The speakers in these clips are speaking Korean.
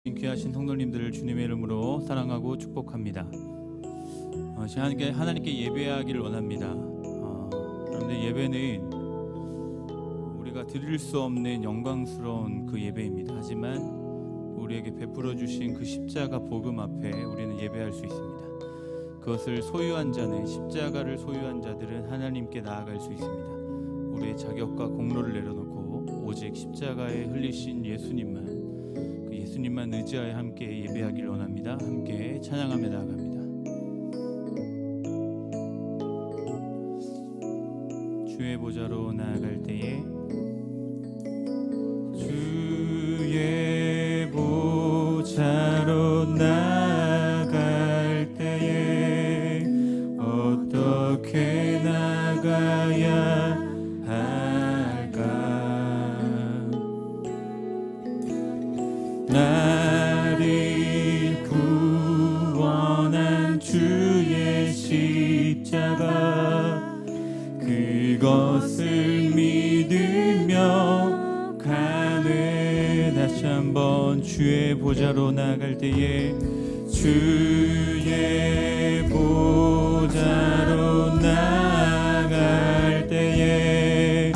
귀하신 성도님들을 주님의 이름으로 사랑하고 축복합니다. 하나님께 예배하기를 원합니다. 그런데 예배는 우리가 드릴 수 없는 영광스러운 그 예배입니다. 하지만 우리에게 베풀어 주신 그 십자가 복음 앞에 우리는 예배할 수 있습니다. 그것을 소유한 자는, 십자가를 소유한 자들은 하나님께 나아갈 수 있습니다. 우리의 자격과 공로를 내려놓고 오직 십자가에 흘리신 예수님만 의지하여 함께 예배하기를 원합니다. 함께 찬양하며 나아갑니다. 주의 보좌로 나아갈 때에, 주의 보좌로 나아갈 때에 어떻게 나가야 할까? 나를 구원한 주의 십자가, 그것을 믿으며 가네. 다시 한번 주의 보좌로 나아갈 때에, 주의 보좌로 나아갈 때에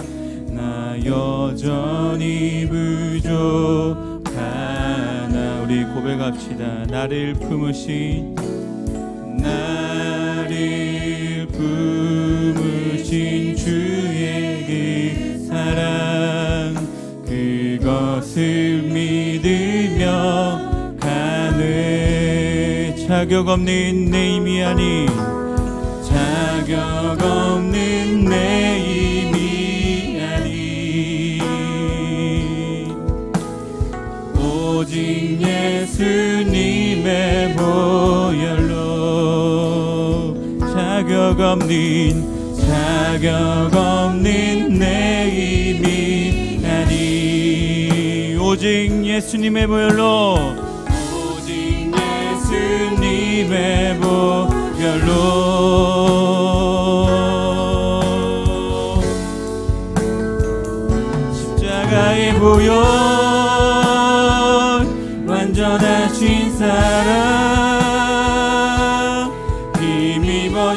나 여전히 부족하나. 우리 고백합시다. 나를 품으신 주의 그 사랑, 그것을 믿으며 가네. 자격 없는 내 힘이 아닌, 자격 없는 내 힘이 아닌, 오직 예수님의 보혈로, 자격 없는 내 힘이 아니, 오직 예수님의 보혈로, 오직 예수님의 보혈로. 십자가의 보혈, 완전하신 사랑, 힘입어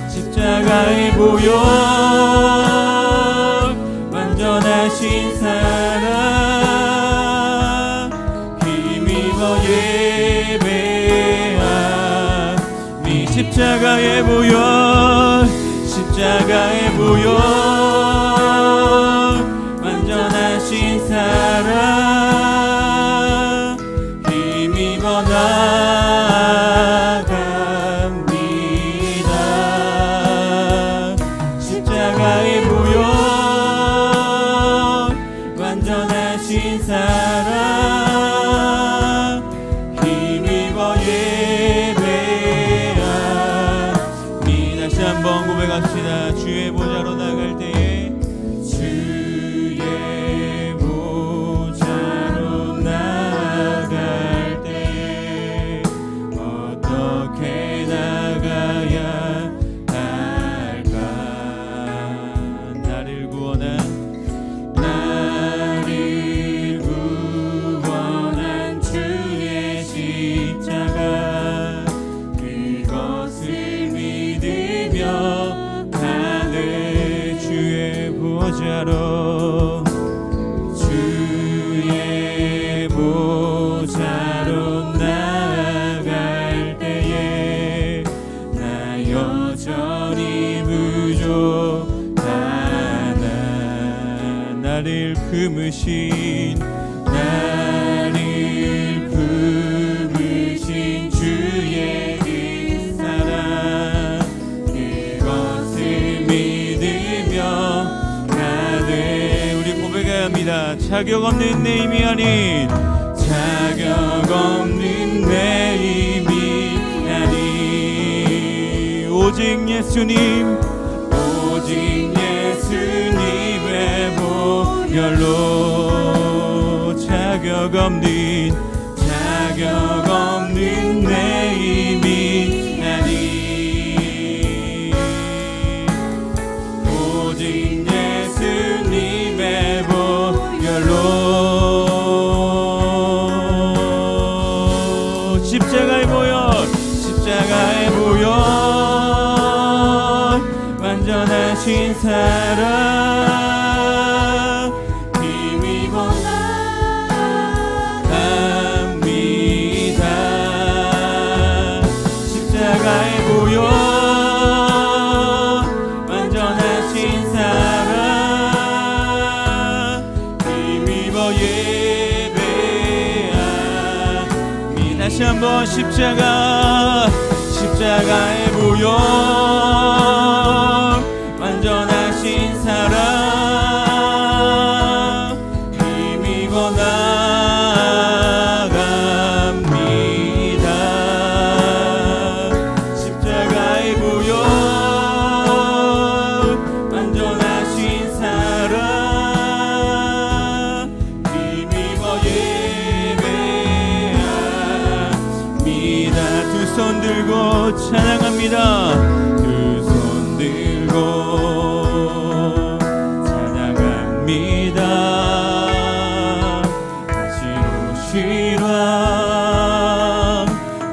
십자가의 보혈, 완전하신 사랑, 힘입어 예배하니. 십자가의 보혈, 십자가의 보혈, 완전하신 사랑, 힘입어 십자가의 보혈, 완전하신 사랑, 힘입어 예배하니. 다시 한번 고백합시다. 주의 보좌로 나갈 때에, 주의 보좌로 나갈 때에 어떻게 나가야 할까? 나를 구원한 주의 십자가, 그것을 믿으며 가네. 주의 보좌로, 주의 보좌로 나아갈 때에 나 여전히 부족하나. 나를 품으신 주의 그 사랑, 그것을 믿으며 가네. 우리 고백해야 합니다. 자격 없는 내 힘이 아닌, 자격 없는 내 힘이 아닌, 오직 예수님, 오직 예수님의 보혈로, 자격 없는 내 힘이 아닌, 오직 예수 사랑 힘입어 나갑니다. 십자가의 보혈 완전하신 사랑 힘입어 예배합니다. 다시 한번 십자가의 보혈 완전하신 사랑 힘입어 나갑니다. 십자가의 보혈 완전하신 사랑 힘입어 예배합니다. 두 손 들고 찬양합니다. 두 손 들고 찬양합니다. 다시 오실 왕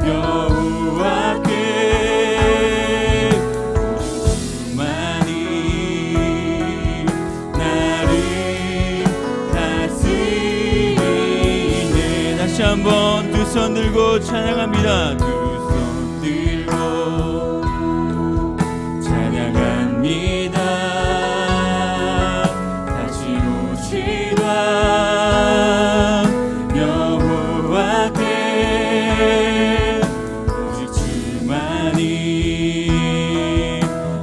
여호와께 오직 주만이 나를 다스리네. 다시 한번 두 손 들고 찬양합니다. 두 손 들고 찬양합니다. 다시 오실 왕 여호와께 오직 주만이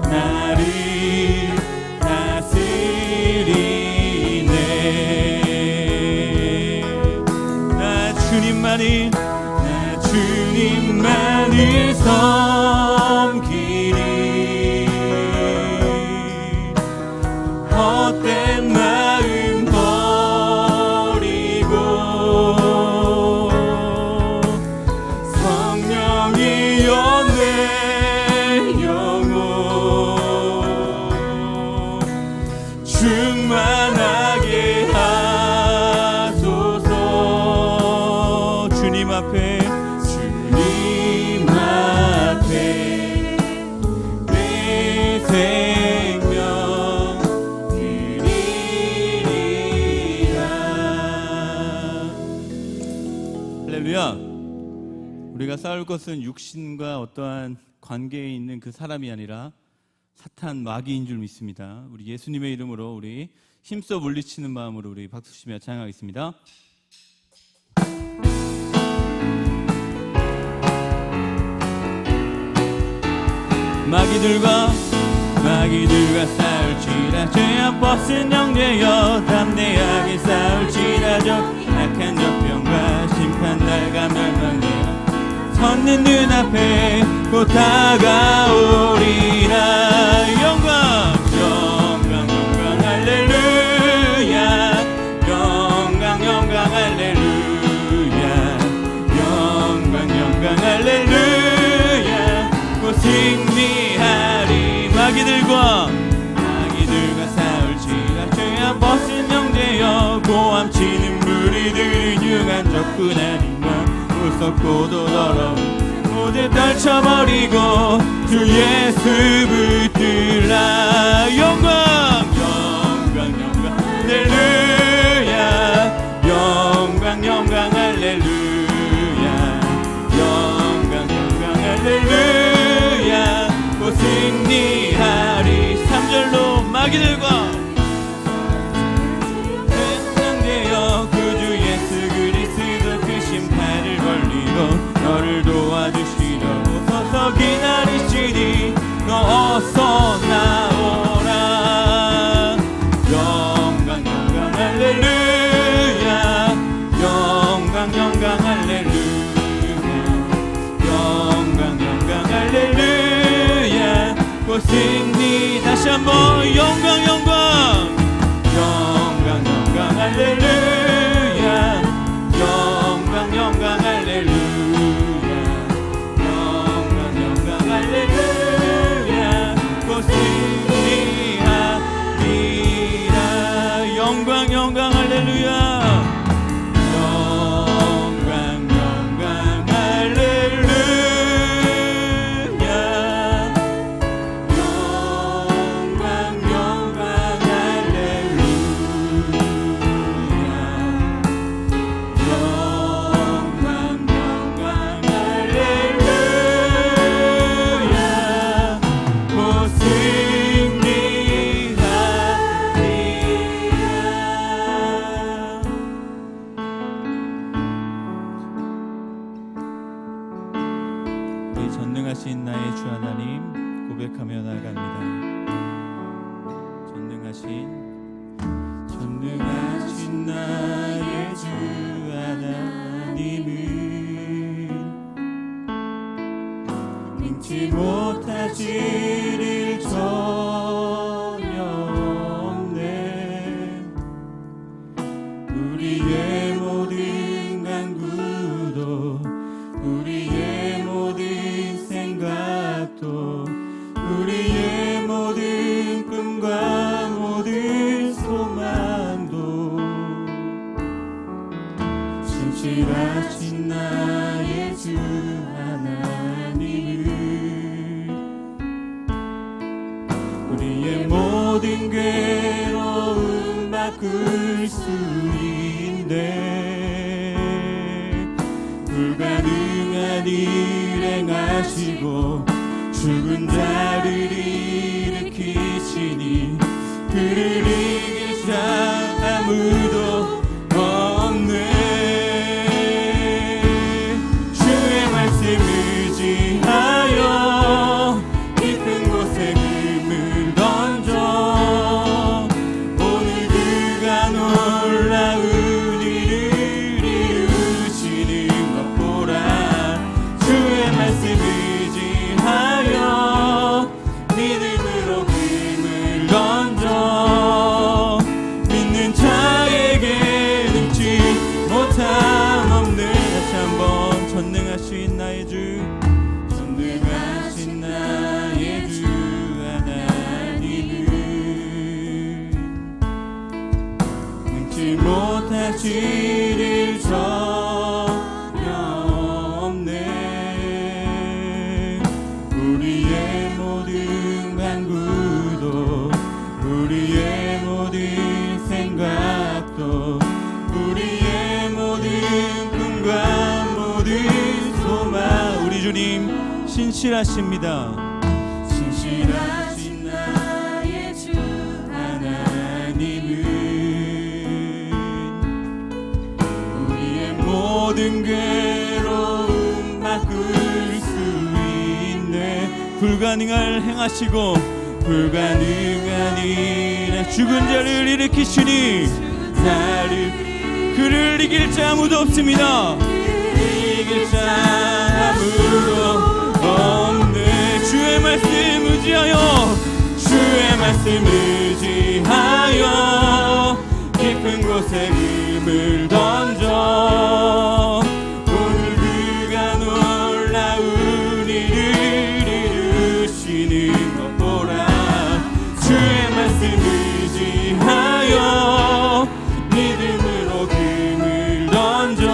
나를 다스리네. 나 주님만을 섬기리. 헛된 마음 버리고 성령이여 내 영혼 충만하게 하소서. 주님 앞에 내 생명 드리리라. 할렐루야. 우리가 싸울 것은 육신과 어떠한 관계에 있는 그 사람이 아니라 사탄 마귀인 줄 믿습니다. 우리 예수님의 이름으로 우리 힘써 물리치는 마음으로 우리 박수치며 찬양하겠습니다. 마귀들과 싸울지라 죄악 벗은 형제여 담대하게 싸울지라죠. 악한 적병과 심판날 가멸망이라 섰는 눈앞에 곧 다가오리라. 영광 할렐루야. 영광 할렐루야. 영광 할렐루야. 곧 승리하리. 마귀들과 싸울지라 죄악 벗은 형제여 고함치는 무리들은 흉한 적군 아니면 무섭고도 더러운 모두 떨쳐버리고 주 예수 붙들라. 영광 할렐루야. 영광 할렐루야. 영광 할렐루야. 곧 승리하리. 3절로 마귀들과 상대여 구주 예수 그리스도 그 심판을 벌리고 너를 도와주시려고 서서 기다리시니 너 어서 나오라. 영광 할렐루야. 영광 할렐루야. 영광 할렐루야. 곧 승리. 다시 한번 영광 할렐루야. 영광 할렐루야. 영광 할렐루야. 곧 승리하리라. 영광 할렐루야. 영광 전능하신 나의 주 하나님은 능치 못하실 일 전혀 없네. 우리의 모든 간구도 우리의 모든 생각도 우리의 모든 꿈과 모든 소망도 신실하신 나의 주 하나님은 우리의 모든 괴로움 바꿀 수 있네. 불가능한 일 행하시고 죽은 자를 일으키시니 그를 이길 자 아무도 없네. 주의 말씀 의지하여 깊은 곳에 금을 던져 오늘 그가 놀라운 일을 이루시는 것 보라. 주의 말씀 의지하여 믿음으로 금을 던져 믿는 자에게 능치 못함 없는. 다시 한번 전능하신 나의 주, 전능하신 나의 주 하나님은 능치 못하실 일 전혀 없네. 우리의 모든 간구도 우리의 모든 생각도 우리의 모든 꿈과 모든 소망. 우리 주님 신실하십니다. 신실하신 나의 주 하나님은 우리의 모든 괴로움 바꿀 수 있네. 불가능할 행하시고 불가능한 일에 죽은 자를 일으키시니 그를 이길 자 아무도 없습니다. 이길 자 아무도 없네. 주의 말씀 의지하여 주의 말씀 의지하여 깊은 곳에 금을 던져 오늘 그가 놀라운 일을 이루시는 것 보라. 주의 말씀 의지하여 믿음으로 금을 던져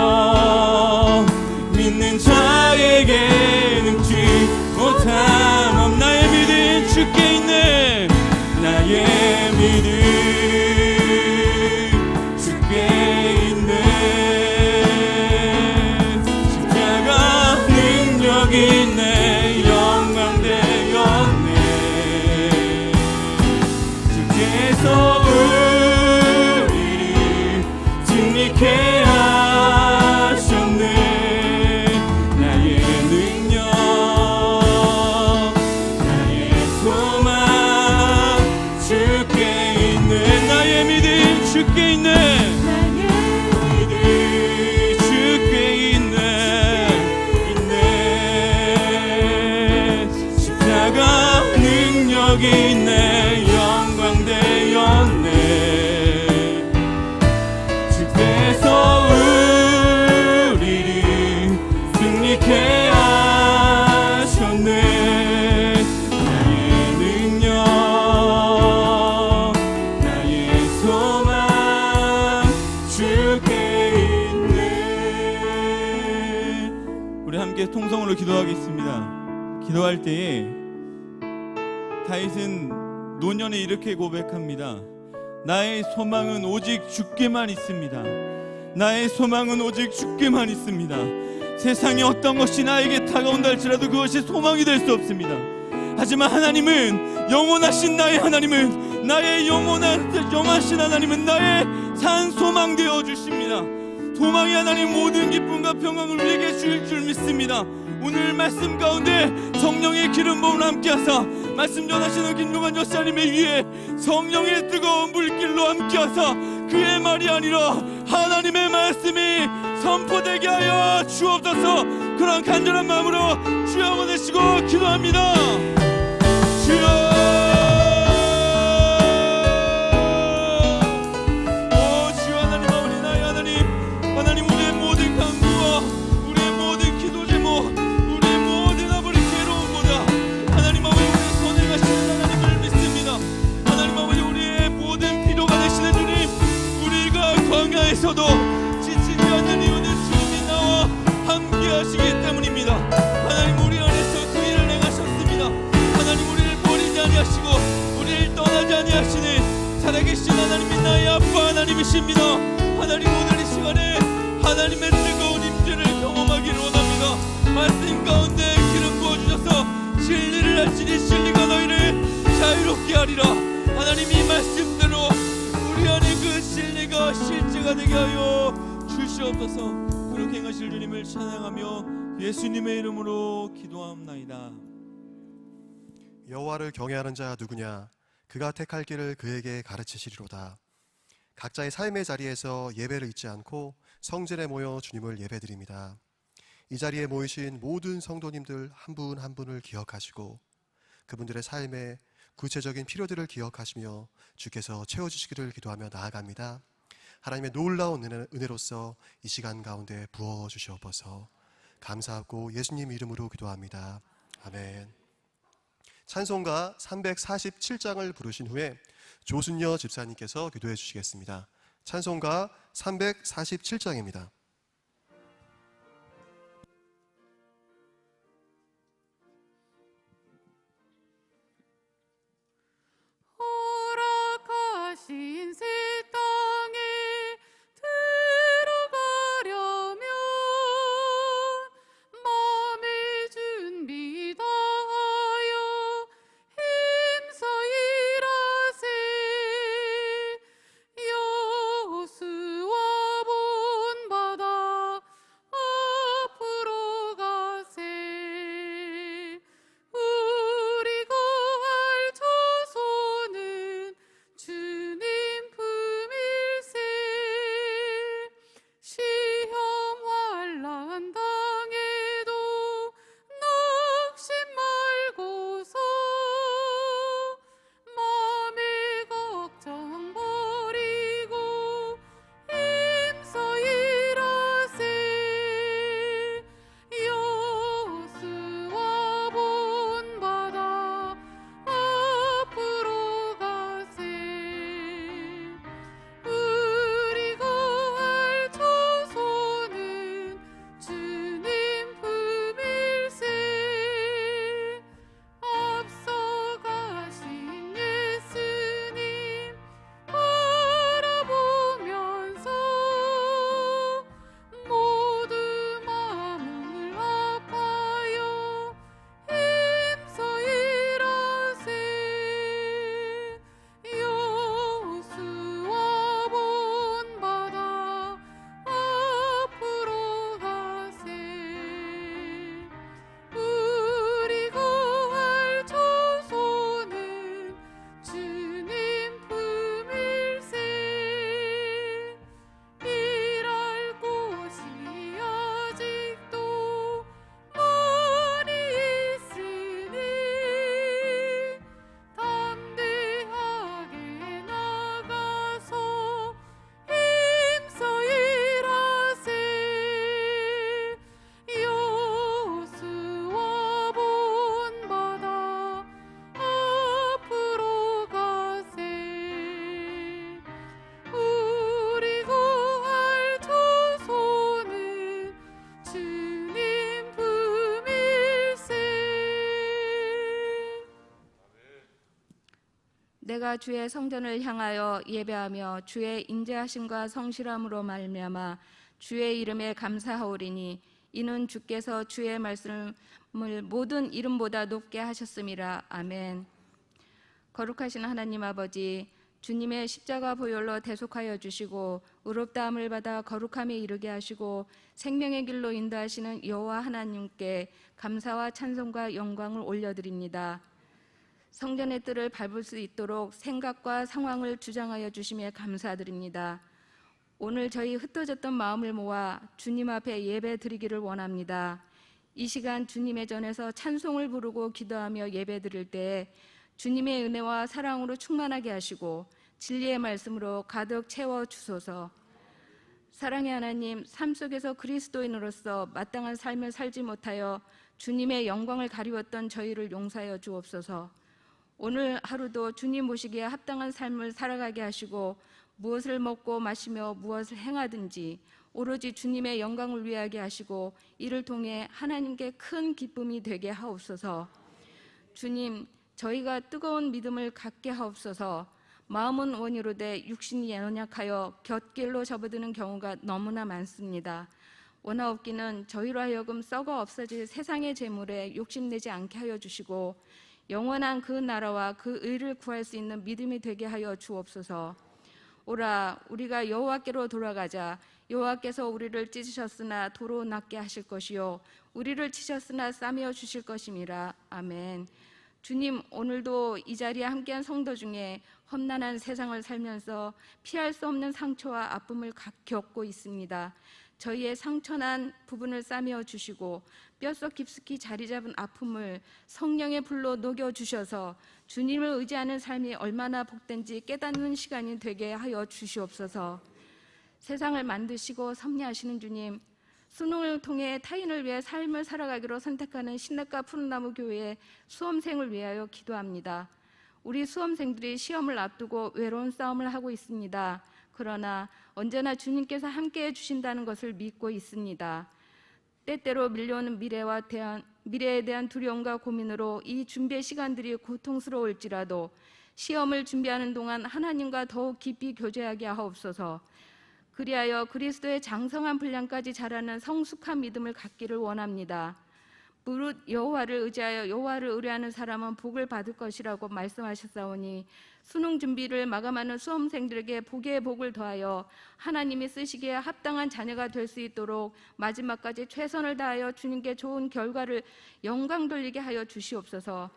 믿는 자에게 능치 못함 없. 나의 믿음 주께 있네. 나의 믿음 주께 있네. 십자가 능력 있네. 영광 되었네. 주께서 우리를 승리케 하셨네. 나의 능력 나의 소망 주께 있네. 나의 믿음 주께 있네. 나의 믿음 주께 있네. 십자가 능력이 있네. 영광 되었네. 주께서 우리를 승리케 하셨네. 나의 능력 나의 소망 주께 있네. 우리 함께 통성으로 기도하겠습니다. 기도할 때에 다윗은 노년에 이렇게 고백합니다. 나의 소망은 오직 주께만 있습니다. 나의 소망은 오직 주께만 있습니다. 세상에 어떤 것이 나에게 다가온다 할지라도 그것이 소망이 될 수 없습니다. 하지만 하나님은 영원하신 나의 하나님은 나의 영원하신 하나님은 나의 산 소망 되어 주십니다. 소망의 하나님 모든 기쁨과 평강을 우리에게 주실 줄 믿습니다. 오늘 말씀 가운데 성령의 기름 부음을 함께하사 말씀 전하시는 김용환 여사님의 위에 성령의 뜨거운 불길로 함께하사 그의 말이 아니라 하나님의 말씀이 선포되게 하여 주옵소서. 그런 간절한 마음으로 주여 한번 내시고 기도합니다. 주여, 에서도 지치지 않는 이유는 주님이 나와 함께 하시기 때문입니다. 하나님, 우리 안에서 그 일을 행하셨습니다. 하나님, 우리를 버리지 아니하시고 우리를 떠나지 아니하시는 살아계신 하나님이 나의 아빠 하나님이십니다. 하나님, 오늘 이 시간에 하나님의 뜨거운 임재를 경험하기를 원합니다. 말씀 가운데 기름 부어주셔서 진리를 알지니 진리가 너희를 자유롭게 하리라. 하나님, 이 말씀대로 우리 안에 그 진리가 실제가 되게 하여 주시옵소서. 그렇게 행하실 주님을 찬양하며 예수님의 이름으로 기도합나이다. 여호와를 경외하는 자 누구냐? 그가 택할 길을 그에게 가르치시리로다. 각자의 삶의 자리에서 예배를 잊지 않고 성전에 모여 주님을 예배드립니다. 이 자리에 모이신 모든 성도님들 한 분 한 분을 기억하시고 그분들의 삶에 구체적인 필요들을 기억하시며 주께서 채워주시기를 기도하며 나아갑니다. 하나님의 놀라운 은혜로서 이 시간 가운데 부어주시옵소서. 감사하고 예수님 이름으로 기도합니다. 아멘. 찬송가 347장을 부르신 후에 조순여 집사님께서 기도해 주시겠습니다. 찬송가 347장입니다. 허락하신 새 땅에 들어가려면 마음의 준비 다하여 힘써 일하세. 여호수아 본받아 앞으로 가세. 우리 구할 조소는 주님 품일세. 시험 환난 당해도 낙심 말고서 마음의 걱정 버리고 힘써 일하세. 여호수아 본받아 앞으로 가세. 우리 구할 조소는 주님 품일세. 앞서가신 예수님 바라보면서 모두 마음을 아파요 힘써 일하세. 여호수아 본받아 앞으로 가세. 우리 구할 조소는 주님 품일세. 일할 곳이 아직도 많이 있으니 담대하게 나가서 힘써 일하세. 여호수아 본받아 앞으로 가세. 우리 구할 조소는 주님 품일세. 내가 주의 성전을 향하여 예배하며 주의 인자하심과 성실함으로 말미암아 주의 이름에 감사하오리니 이는 주께서 주의 말씀을 모든 이름보다 높게 하셨음이라. 아멘. 거룩하신 하나님 아버지, 주님의 십자가 보혈로 대속하여 주시고 의롭다함을 받아 거룩함에 이르게 하시고 생명의 길로 인도하시는 여호와 하나님께 감사와 찬송과 영광을 올려드립니다. 성전의 뜰을 밟을 수 있도록 생각과 상황을 주장하여 주심에 감사드립니다. 오늘 저희 흩어졌던 마음을 모아 주님 앞에 예배 드리기를 원합니다. 이 시간 주님의 전에서 찬송을 부르고 기도하며 예배 드릴 때 주님의 은혜와 사랑으로 충만하게 하시고 진리의 말씀으로 가득 채워 주소서. 사랑의 하나님, 삶 속에서 그리스도인으로서 마땅한 삶을 살지 못하여 주님의 영광을 가리웠던 저희를 용서하여 주옵소서. 오늘 하루도 주님 모시기에 합당한 삶을 살아가게 하시고 무엇을 먹고 마시며 무엇을 행하든지 오로지 주님의 영광을 위하게 하시고 이를 통해 하나님께 큰 기쁨이 되게 하옵소서. 주님, 저희가 뜨거운 믿음을 갖게 하옵소서. 마음은 원이로되 육신이 연약하여 곁길로 접어드는 경우가 너무나 많습니다. 원하옵기는 저희로 하여금 썩어 없어질 세상의 재물에 욕심내지 않게 하여 주시고 영원한 그 나라와 그 의를 구할 수 있는 믿음이 되게 하여 주옵소서. 오라, 우리가 여호와께로 돌아가자. 여호와께서 우리를 찢으셨으나 도로 낫게 하실 것이요 우리를 치셨으나 싸매어 주실 것임이라. 아멘. 주님, 오늘도 이 자리에 함께한 성도 중에 험난한 세상을 살면서 피할 수 없는 상처와 아픔을 겪고 있습니다. 저희의 상처난 부분을 싸매어 주시고 뼛속 깊숙이 자리 잡은 아픔을 성령의 불로 녹여주셔서 주님을 의지하는 삶이 얼마나 복된지 깨닫는 시간이 되게 하여 주시옵소서. 세상을 만드시고 섭리하시는 주님, 수능을 통해 타인을 위해 삶을 살아가기로 선택하는 신학과 푸른나무 교회의 수험생을 위하여 기도합니다. 우리 수험생들이 시험을 앞두고 외로운 싸움을 하고 있습니다. 그러나 언제나 주님께서 함께해 주신다는 것을 믿고 있습니다. 때때로 밀려오는 미래에 대한 두려움과 고민으로 이 준비의 시간들이 고통스러울지라도 시험을 준비하는 동안 하나님과 더욱 깊이 교제하게 하옵소서. 그리하여 그리스도의 장성한 분량까지 자라는 성숙한 믿음을 갖기를 원합니다. 무릇 여호와를 의지하여 여호와를 의뢰하는 사람은 복을 받을 것이라고 말씀하셨사오니 수능 준비를 마감하는 수험생들에게 복의 복을 더하여 하나님이 쓰시기에 합당한 자녀가 될 수 있도록 마지막까지 최선을 다하여 주님께 좋은 결과를 영광 돌리게 하여 주시옵소서.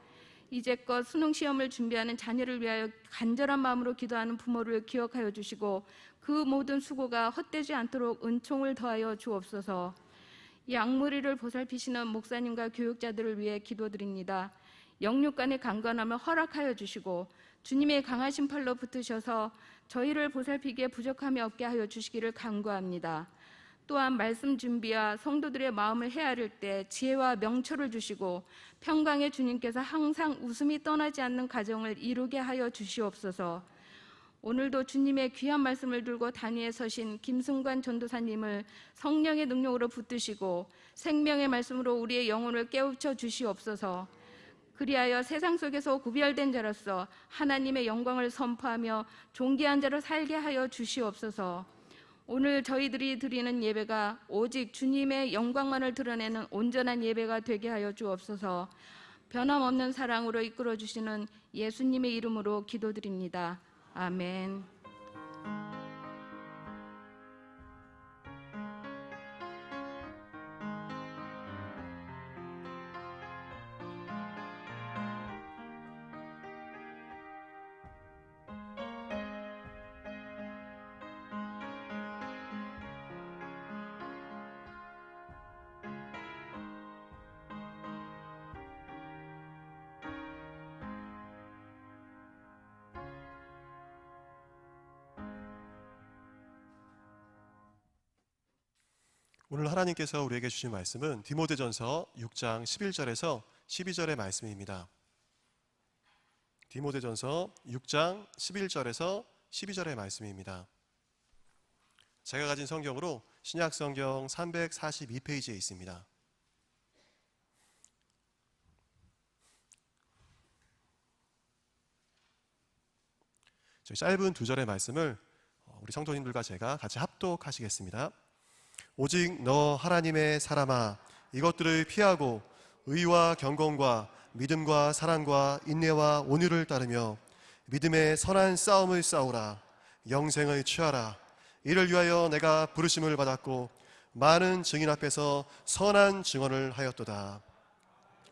이제껏 수능 시험을 준비하는 자녀를 위하여 간절한 마음으로 기도하는 부모를 기억하여 주시고 그 모든 수고가 헛되지 않도록 은총을 더하여 주옵소서. 이 악무리를 보살피시는 목사님과 교육자들을 위해 기도드립니다. 영육간의 강건함을 허락하여 주시고 주님의 강하신 팔로 붙으셔서 저희를 보살피기에 부족함이 없게 하여 주시기를 간구합니다. 또한 말씀 준비와 성도들의 마음을 헤아릴 때 지혜와 명철을 주시고 평강의 주님께서 항상 웃음이 떠나지 않는 가정을 이루게 하여 주시옵소서. 오늘도 주님의 귀한 말씀을 들고 단위에 서신 김승관 전도사님을 성령의 능력으로 붙드시고 생명의 말씀으로 우리의 영혼을 깨우쳐 주시옵소서. 그리하여 세상 속에서 구별된 자로서 하나님의 영광을 선포하며 존귀한 자로 살게 하여 주시옵소서. 오늘 저희들이 드리는 예배가 오직 주님의 영광만을 드러내는 온전한 예배가 되게 하여 주옵소서. 변함없는 사랑으로 이끌어 주시는 예수님의 이름으로 기도드립니다. 아멘. 오늘 하나님께서 우리에게 주신 말씀은 디모데전서 6장 11절에서 12절의 말씀입니다. 디모데전서 6장 11절에서 12절의 말씀입니다. 제가 가진 성경으로 신약성경 342페이지에 있습니다. 저희 짧은 두 절의 말씀을 우리 성도님들과 제가 같이 합독하시겠습니다. 오직 너 하나님의 사람아, 이것들을 피하고 의와 경건과 믿음과 사랑과 인내와 온유를 따르며 믿음의 선한 싸움을 싸우라. 영생을 취하라. 이를 위하여 내가 부르심을 받았고 많은 증인 앞에서 선한 증언을 하였도다.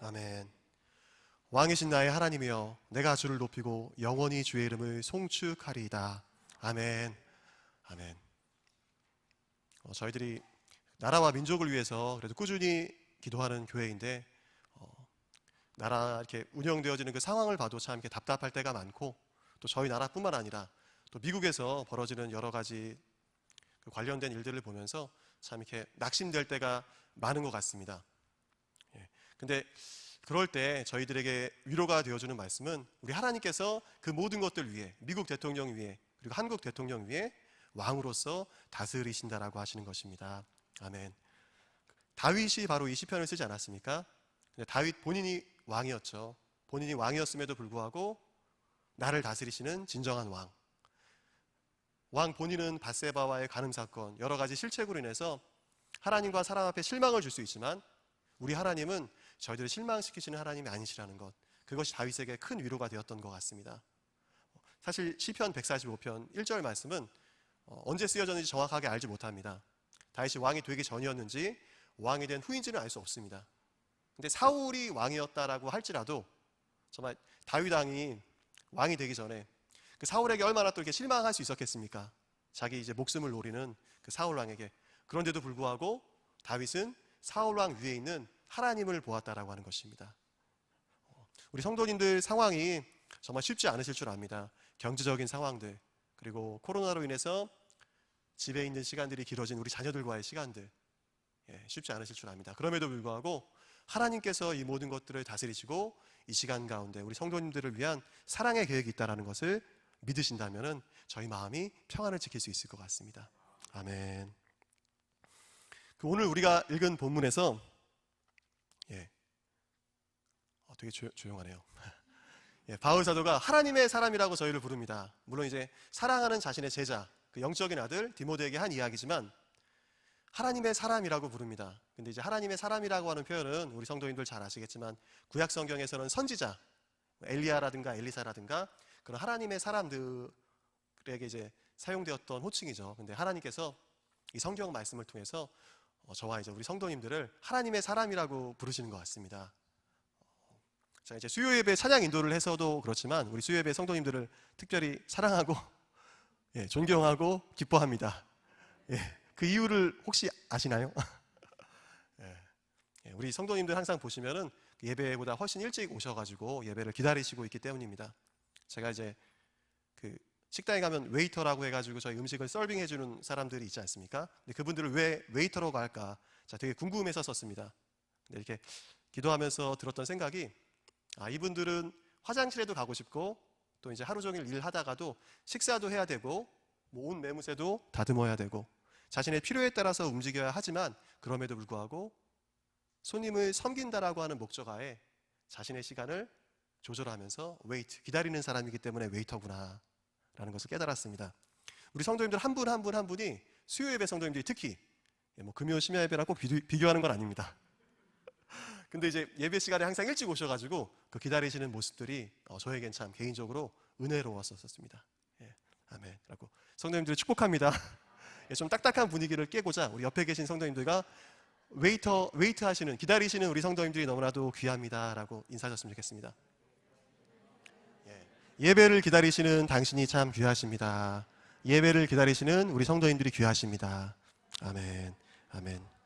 아멘. 왕이신 나의 하나님이여, 내가 주를 높이고 영원히 주의 이름을 송축하리이다. 아멘. 아멘. 저희들이 나라와 민족을 위해서 그래도 꾸준히 기도하는 교회인데, 나라 이렇게 운영되어지는 그 상황을 봐도 참 이렇게 답답할 때가 많고, 또 저희 나라뿐만 아니라 또 미국에서 벌어지는 여러 가지 그 관련된 일들을 보면서 참 이렇게 낙심될 때가 많은 것 같습니다. 근데 그럴 때 저희들에게 위로가 되어주는 말씀은 우리 하나님께서 그 모든 것들 위에, 미국 대통령 위에, 그리고 한국 대통령 위에 왕으로서 다스리신다라고 하시는 것입니다. 아멘. 다윗이 바로 이 시편을 쓰지 않았습니까? 근데 다윗 본인이 왕이었죠. 본인이 왕이었음에도 불구하고 나를 다스리시는 진정한 왕. 왕 본인은 밧세바와의 간음 사건, 여러 가지 실책으로 인해서 하나님과 사람 앞에 실망을 줄 수 있지만, 우리 하나님은 저희들을 실망시키시는 하나님이 아니시라는 것, 그것이 다윗에게 큰 위로가 되었던 것 같습니다. 사실 시편 145편 1절 말씀은 언제 쓰여졌는지 정확하게 알지 못합니다. 다윗이 왕이 되기 전이었는지 왕이 된 후인지는 알 수 없습니다. 근데 사울이 왕이었다라고 할지라도 정말 다윗 왕이 왕이 되기 전에 그 사울에게 얼마나 또 이렇게 실망할 수 있었겠습니까? 자기 이제 목숨을 노리는 그 사울 왕에게. 그런데도 불구하고 다윗은 사울 왕 위에 있는 하나님을 보았다라고 하는 것입니다. 우리 성도님들 상황이 정말 쉽지 않으실 줄 압니다. 경제적인 상황들, 그리고 코로나로 인해서 집에 있는 시간들이 길어진 우리 자녀들과의 시간들, 쉽지 않으실 줄 압니다. 그럼에도 불구하고 하나님께서 이 모든 것들을 다스리시고 이 시간 가운데 우리 성도님들을 위한 사랑의 계획이 있다는 것을 믿으신다면 저희 마음이 평안을 지킬 수 있을 것 같습니다. 아멘. 오늘 우리가 읽은 본문에서 되게 조용하네요. 바울 사도가 하나님의 사람이라고 저희를 부릅니다. 물론 이제 사랑하는 자신의 제자, 그 영적인 아들 디모데에게 한 이야기지만 하나님의 사람이라고 부릅니다. 근데 이제 하나님의 사람이라고 하는 표현은 우리 성도님들 잘 아시겠지만 구약 성경에서는 선지자, 엘리야라든가 엘리사라든가 그런 하나님의 사람들에게 이제 사용되었던 호칭이죠. 근데 하나님께서 이 성경 말씀을 통해서 저와 이제 우리 성도님들을 하나님의 사람이라고 부르시는 것 같습니다. 자, 이제 수요예배 찬양 인도를 해서도 그렇지만 우리 수요예배 성도님들을 특별히 사랑하고 존경하고 기뻐합니다. 그 이유를 혹시 아시나요? 우리 성도님들 항상 보시면은 예배보다 훨씬 일찍 오셔가지고 예배를 기다리시고 있기 때문입니다. 제가 이제 그 식당에 가면 웨이터라고 해가지고 저희 음식을 서빙해주는 사람들이 있지 않습니까? 근데 그분들을 왜 웨이터라고 할까? 자, 되게 궁금했었습니다. 근데 이렇게 기도하면서 들었던 생각이, 이분들은 화장실에도 가고 싶고 또 이제 하루 종일 일하다가도 식사도 해야 되고 뭐 옷 매무새도 다듬어야 되고 자신의 필요에 따라서 움직여야 하지만 그럼에도 불구하고 손님을 섬긴다라고 하는 목적하에 자신의 시간을 조절하면서 웨이트, 기다리는 사람이기 때문에 웨이터구나 라는 것을 깨달았습니다. 우리 성도님들 한 분 한 분 한 분이 수요예배 성도님들이 특히 뭐 금요 심야 예배랑 꼭 비교하는 건 아닙니다. 근데 이제 예배 시간에 항상 일찍 오셔가지고 그 기다리시는 모습들이 저에겐 참 개인적으로 은혜로웠었습니다. 아멘. 라고 성도님들을 축복합니다. 좀 딱딱한 분위기를 깨고자 우리 옆에 계신 성도님들과 웨이트 하시는, 기다리시는 우리 성도님들이 너무나도 귀합니다라고 인사하셨으면 좋겠습니다. 예배를 기다리시는 당신이 참 귀하십니다. 예배를 기다리시는 우리 성도님들이 귀하십니다. 아멘. 아멘.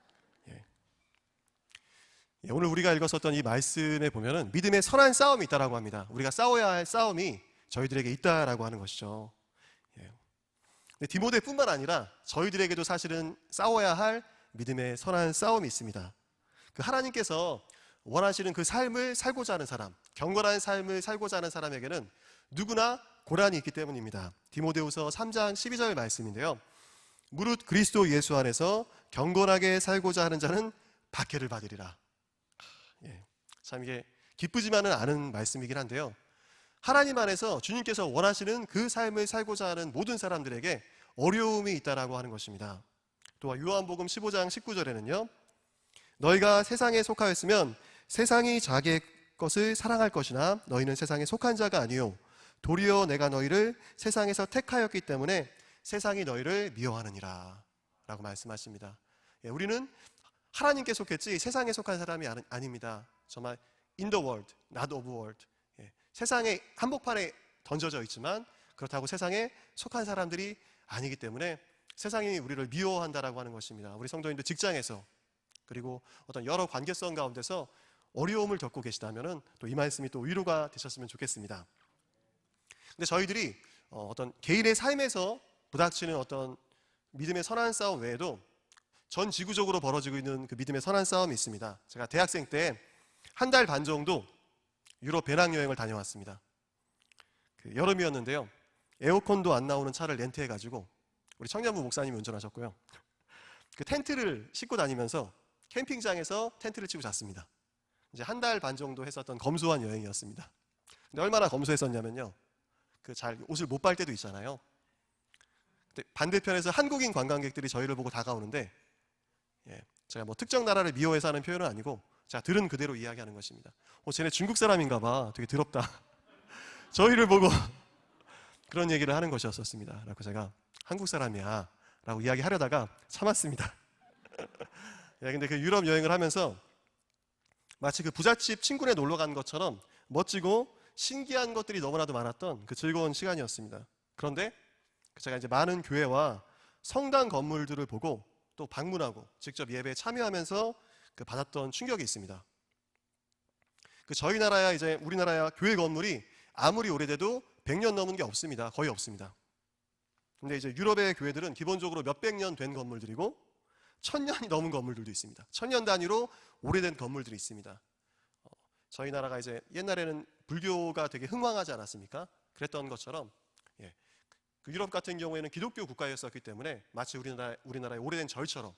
오늘 우리가 읽었었던 이 말씀에 보면은 믿음의 선한 싸움이 있다라고 합니다. 우리가 싸워야 할 싸움이 저희들에게 있다라고 하는 것이죠. 근데 디모데뿐만 아니라 저희들에게도 사실은 싸워야 할 믿음의 선한 싸움이 있습니다. 그 하나님께서 원하시는 그 삶을 살고자 하는 사람, 경건한 삶을 살고자 하는 사람에게는 누구나 고난이 있기 때문입니다. 디모데후서 3장 12절 말씀인데요. 무릇 그리스도 예수 안에서 경건하게 살고자 하는 자는 박해를 받으리라. 참 이게 기쁘지만은 않은 말씀이긴 한데요. 하나님 안에서 주님께서 원하시는 그 삶을 살고자 하는 모든 사람들에게 어려움이 있다라고 하는 것입니다. 또 요한복음 15장 19절에는요. 너희가 세상에 속하였으면 세상이 자기의 것을 사랑할 것이나 너희는 세상에 속한 자가 아니요 도리어 내가 너희를 세상에서 택하였기 때문에 세상이 너희를 미워하느니라 라고 말씀하십니다. 우리는 하나님께 속했지 세상에 속한 사람이 아닙니다. 정말 in the world, not of world. 세상의 한복판에 던져져 있지만 그렇다고 세상에 속한 사람들이 아니기 때문에 세상이 우리를 미워한다라고 하는 것입니다. 우리 성도님들 직장에서 그리고 어떤 여러 관계성 가운데서 어려움을 겪고 계시다면 또 이 말씀이 또 위로가 되셨으면 좋겠습니다. 근데 저희들이 어떤 개인의 삶에서 부닥치는 어떤 믿음의 선한 싸움 외에도 전 지구적으로 벌어지고 있는 그 믿음의 선한 싸움이 있습니다. 제가 대학생 때 한 달 반 정도 유럽 배낭여행을 다녀왔습니다. 여름이었는데요. 에어컨도 안 나오는 차를 렌트해가지고 우리 청년부 목사님이 운전하셨고요. 그 텐트를 싣고 다니면서 캠핑장에서 텐트를 치고 잤습니다. 이제 한 달 반 정도 했었던 검소한 여행이었습니다. 근데 얼마나 검소했었냐면요. 그 잘 옷을 못 빨 때도 있잖아요. 근데 반대편에서 한국인 관광객들이 저희를 보고 다가오는데, 제가 뭐 특정 나라를 미워해서 하는 표현은 아니고 제가 들은 그대로 이야기하는 것입니다. 쟤네 중국 사람인가 봐. 되게 더럽다. 저희를 보고 그런 얘기를 하는 것이었습니다. 라고 제가 한국 사람이야 라고 이야기하려다가 참았습니다. 근데 그 유럽 여행을 하면서 마치 그 부잣집 친구네 놀러 간 것처럼 멋지고 신기한 것들이 너무나도 많았던 그 즐거운 시간이었습니다. 그런데 제가 이제 많은 교회와 성당 건물들을 보고 또 방문하고 직접 예배에 참여하면서 그 받았던 충격이 있습니다. 그 저희 나라야 이제 우리나라야 교회 건물이 아무리 오래돼도 100년 넘은 게 없습니다. 거의 없습니다. 근데 이제 유럽의 교회들은 기본적으로 몇백 년 된 건물들이고 1000년이 넘은 건물들도 있습니다. 1000년 단위로 오래된 건물들이 있습니다. 저희 나라가 이제 옛날에는 불교가 되게 흥왕하지 않았습니까? 그랬던 것처럼 그 유럽 같은 경우에는 기독교 국가였었기 때문에 마치 우리나라의 오래된 절처럼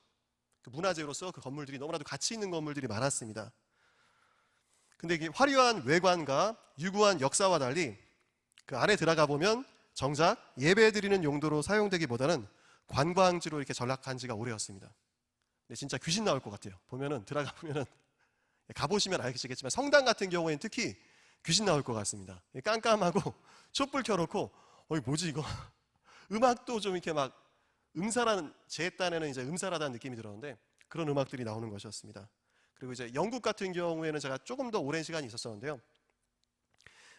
그 문화재로서 그 건물들이 너무나도 가치 있는 건물들이 많았습니다. 근데 이게 화려한 외관과 유구한 역사와 달리 그 안에 들어가 보면 정작 예배 드리는 용도로 사용되기보다는 관광지로 이렇게 전락한 지가 오래였습니다. 근데 진짜 귀신 나올 것 같아요. 들어가 보면은 가보시면 알겠지만 성당 같은 경우에는 특히 귀신 나올 것 같습니다. 깜깜하고 촛불 켜놓고 뭐지 이거 음악도 좀 이렇게 막 제 딴에는 이제 음살하다는 느낌이 들었는데 그런 음악들이 나오는 것이었습니다. 그리고 이제 영국 같은 경우에는 제가 조금 더 오랜 시간이 있었었는데요.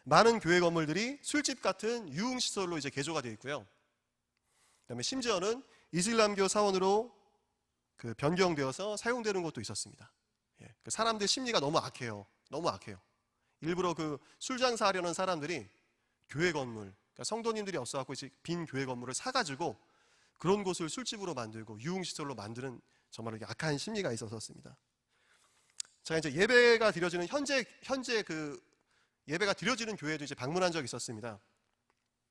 많은 교회 건물들이 술집 같은 유흥시설로 이제 개조가 되어 있고요. 그다음에 심지어는 이슬람교 사원으로 그 변경되어서 사용되는 것도 있었습니다. 그 사람들 심리가 너무 악해요. 너무 악해요. 일부러 그 술 장사하려는 사람들이 교회 건물, 그러니까 성도님들이 없어갖고 이제 빈 교회 건물을 사가지고 그런 곳을 술집으로 만들고 유흥시설로 만드는 정말 악한 심리가 있었습니다. 제가 이제 예배가 드려지는 현재 그 예배가 드려지는 교회도 이제 방문한 적이 있었습니다.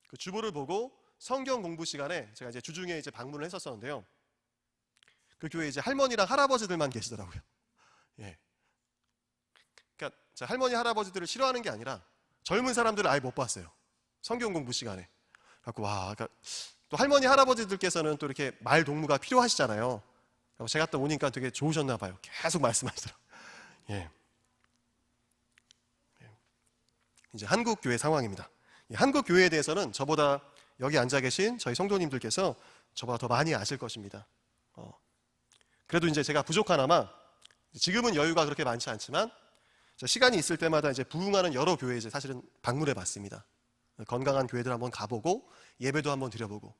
그 주보를 보고 성경 공부 시간에 제가 이제 주중에 이제 방문을 했었는데요. 그 교회에 이제 할머니랑 할아버지들만 계시더라고요. 그러니까 할머니 할아버지들을 싫어하는 게 아니라 젊은 사람들을 아예 못 봤어요. 성경 공부 시간에. 그래갖고 그러니까 또 할머니 할아버지들께서는 또 이렇게 말 동무가 필요하시잖아요. 제가 또 오니까 되게 좋으셨나 봐요. 계속 말씀하시더라고요. 이제 한국 교회 상황입니다. 한국 교회에 대해서는 저보다 여기 앉아 계신 저희 성도님들께서 저보다 더 많이 아실 것입니다. 그래도 이제 제가 부족하나마 지금은 여유가 그렇게 많지 않지만 시간이 있을 때마다 이제 부흥하는 여러 교회 이제 사실은 방문해 봤습니다. 건강한 교회들 한번 가보고 예배도 한번 드려보고.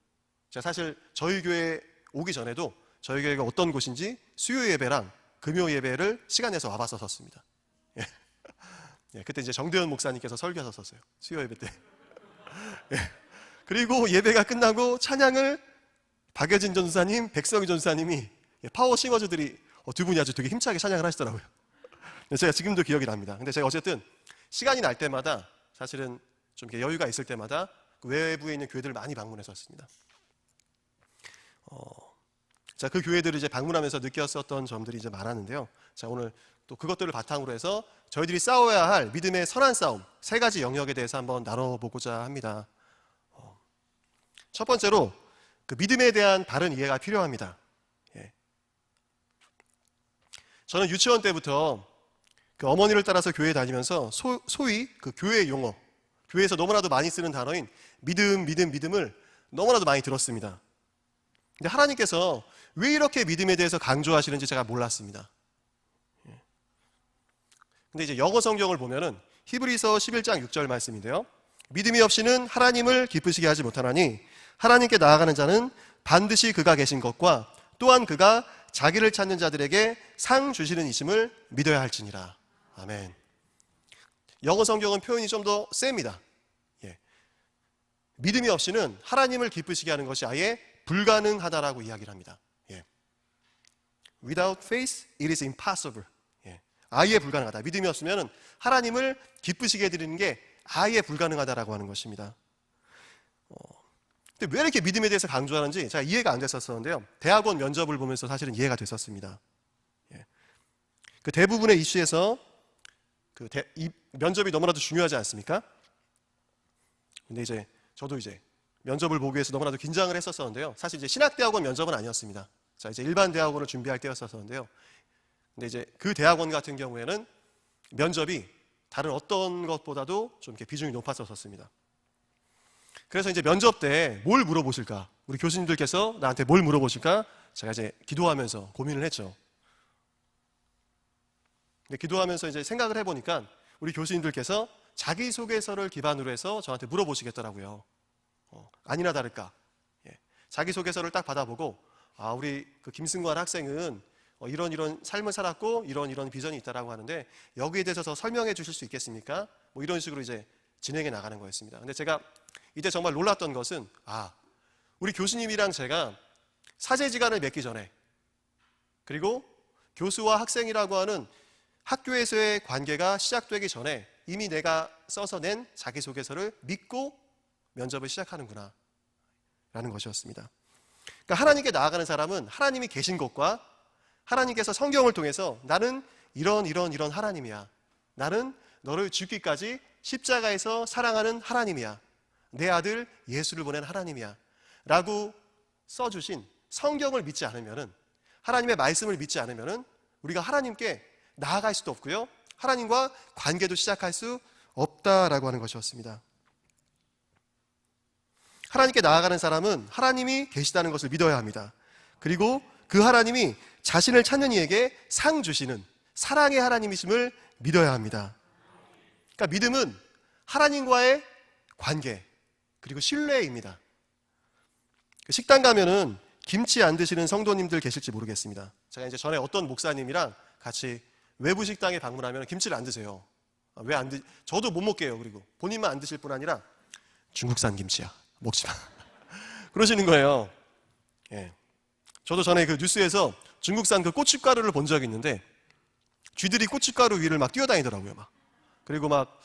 제가 사실 저희 교회 오기 전에도 저희 교회가 어떤 곳인지 수요 예배랑 금요 예배를 시간 내서 와봤었습니다. 그때 이제 정대현 목사님께서 설교하셨어요. 수요 예배 때. 그리고 예배가 끝나고 찬양을 박여진 전사님, 백성희 전사님이 파워 싱어즈들이 두 분이 아주 되게 힘차게 찬양을 하시더라고요. 제가 지금도 기억이 납니다. 근데 제가 어쨌든 시간이 날 때마다 사실은 좀 이렇게 여유가 있을 때마다 그 외부에 있는 교회들을 많이 방문했었습니다. 자, 그 교회들을 이제 방문하면서 느꼈었던 점들이 이제 많았는데요. 자, 오늘 또 그것들을 바탕으로 해서 저희들이 싸워야 할 믿음의 선한 싸움 3가지 영역에 대해서 한번 나눠보고자 합니다. 첫 번째로 그 믿음에 대한 바른 이해가 필요합니다. 저는 유치원 때부터 그 어머니를 따라서 교회에 다니면서 소위 그 교회 용어, 교회에서 너무나도 많이 쓰는 단어인 믿음을 너무나도 많이 들었습니다. 근데 하나님께서 왜 이렇게 믿음에 대해서 강조하시는지 제가 몰랐습니다. 근데 이제 영어 성경을 보면은 히브리서 11장 6절 말씀인데요. 믿음이 없이는 하나님을 기쁘시게 하지 못하나니 하나님께 나아가는 자는 반드시 그가 계신 것과 또한 그가 자기를 찾는 자들에게 상 주시는 이심을 믿어야 할지니라. 아멘. 영어 성경은 표현이 좀 더 셉니다. 예. 믿음이 없이는 하나님을 기쁘시게 하는 것이 아예 불가능하다라고 이야기를 합니다. 예. Without faith, it is impossible. 예. 아예 불가능하다. 믿음이 없으면 하나님을 기쁘시게 해드리는 게 아예 불가능하다라고 하는 것입니다. 근데 왜 이렇게 믿음에 대해서 강조하는지 제가 이해가 안 됐었는데요. 대학원 면접을 보면서 사실은 이해가 됐었습니다. 예. 그 대부분의 이슈에서 이 면접이 너무나도 중요하지 않습니까? 근데 이제 저도 이제 면접을 보기 위해서 너무나도 긴장을 했었는데요. 사실 이제 신학대학원 면접은 아니었습니다. 자, 이제 일반 대학원을 준비할 때였었는데요. 근데 이제 그 대학원 같은 경우에는 면접이 다른 어떤 것보다도 좀 이렇게 비중이 높았었습니다. 그래서 이제 면접 때 뭘 물어보실까? 우리 교수님들께서 나한테 뭘 물어보실까? 제가 이제 기도하면서 고민을 했죠. 근데 기도하면서 이제 생각을 해보니까 우리 교수님들께서 자기소개서를 기반으로 해서 저한테 물어보시겠더라고요. 아니나 다를까. 예. 자기소개서를 딱 받아보고, 아, 우리 그 김승관 학생은 이런 삶을 살았고 이런 비전이 있다라고 하는데 여기에 대해서 더 설명해 주실 수 있겠습니까? 뭐 이런 식으로 이제 진행해 나가는 거였습니다. 근데 제가 이때 정말 놀랐던 것은, 우리 교수님이랑 제가 사제지간을 맺기 전에, 그리고 교수와 학생이라고 하는 학교에서의 관계가 시작되기 전에 이미 내가 써서 낸 자기소개서를 믿고 면접을 시작하는구나 라는 것이었습니다. 그러니까 하나님께 나아가는 사람은 하나님이 계신 것과 하나님께서 성경을 통해서 나는 이런 하나님이야, 나는 너를 죽기까지 십자가에서 사랑하는 하나님이야, 내 아들 예수를 보낸 하나님이야 라고 써주신 성경을 믿지 않으면은, 하나님의 말씀을 믿지 않으면은 우리가 하나님께 나아갈 수도 없고요, 하나님과 관계도 시작할 수 없다라고 하는 것이었습니다. 하나님께 나아가는 사람은 하나님이 계시다는 것을 믿어야 합니다. 그리고 그 하나님이 자신을 찾는 이에게 상 주시는 사랑의 하나님이심을 믿어야 합니다. 그러니까 믿음은 하나님과의 관계, 그리고 신뢰입니다. 식당 가면은 김치 안 드시는 성도님들 계실지 모르겠습니다. 제가 이제 전에 어떤 목사님이랑 같이 외부 식당에 방문하면 김치를 안 드세요. 왜 안 저도 못 먹게요. 그리고 본인만 안 드실 뿐 아니라 중국산 김치야, 먹지 마. 그러시는 거예요. 예. 저도 전에 그 뉴스에서 중국산 그 고춧가루를 본 적이 있는데 쥐들이 고춧가루 위를 막 뛰어다니더라고요. 막. 그리고 막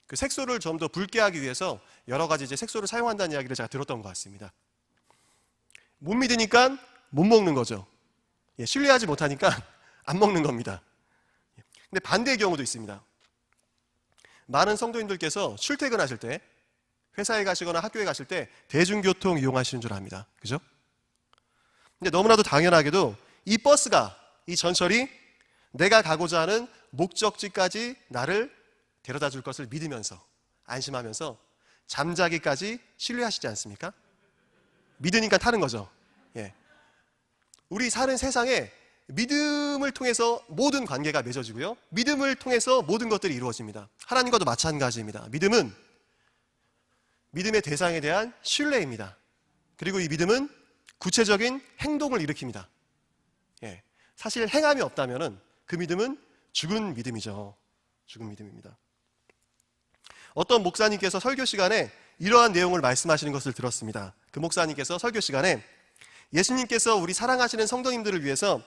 그 색소를 좀 더 붉게 하기 위해서 여러 가지 이제 색소를 사용한다는 이야기를 제가 들었던 것 같습니다. 못 믿으니까 못 먹는 거죠. 예, 신뢰하지 못하니까 안 먹는 겁니다. 근데 반대의 경우도 있습니다. 많은 성도님들께서 출퇴근하실 때, 회사에 가시거나 학교에 가실 때 대중교통 이용하시는 줄 압니다. 그죠? 근데 너무나도 당연하게도 이 버스가, 이 전철이 내가 가고자 하는 목적지까지 나를 데려다 줄 것을 믿으면서, 안심하면서 잠자기까지 신뢰하시지 않습니까? 믿으니까 타는 거죠. 예. 우리 사는 세상에 믿음을 통해서 모든 관계가 맺어지고요, 믿음을 통해서 모든 것들이 이루어집니다. 하나님과도 마찬가지입니다. 믿음은 믿음의 대상에 대한 신뢰입니다. 그리고 이 믿음은 구체적인 행동을 일으킵니다. 예. 사실 행함이 없다면은 그 믿음은 죽은 믿음이죠. 죽은 믿음입니다. 어떤 목사님께서 설교 시간에 이러한 내용을 말씀하시는 것을 들었습니다. 그 목사님께서 설교 시간에 예수님께서 우리 사랑하시는 성도님들을 위해서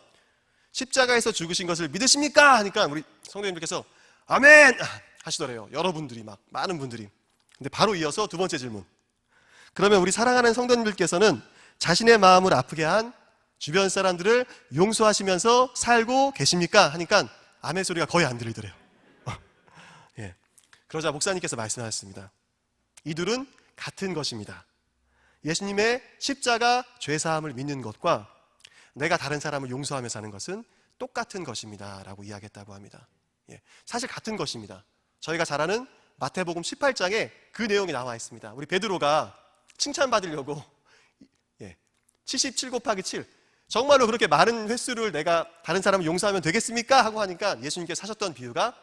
십자가에서 죽으신 것을 믿으십니까? 하니까 우리 성도님들께서 아멘! 하시더래요. 여러분들이, 막 많은 분들이. 근데 바로 이어서 두 번째 질문. 그러면 우리 사랑하는 성도님들께서는 자신의 마음을 아프게 한 주변 사람들을 용서하시면서 살고 계십니까? 하니까 아멘 소리가 거의 안 들리더래요. 예. 그러자 목사님께서 말씀하셨습니다. 이 둘은 같은 것입니다. 예수님의 십자가 죄사함을 믿는 것과 내가 다른 사람을 용서하며 사는 것은 똑같은 것입니다 라고 이야기했다고 합니다. 예. 사실 같은 것입니다. 저희가 잘 아는 마태복음 18장에 그 내용이 나와 있습니다. 우리 베드로가 칭찬받으려고 77 곱하기 7, 정말로 그렇게 많은 횟수를 내가 다른 사람을 용서하면 되겠습니까? 하고 하니까 예수님께서 하셨던 비유가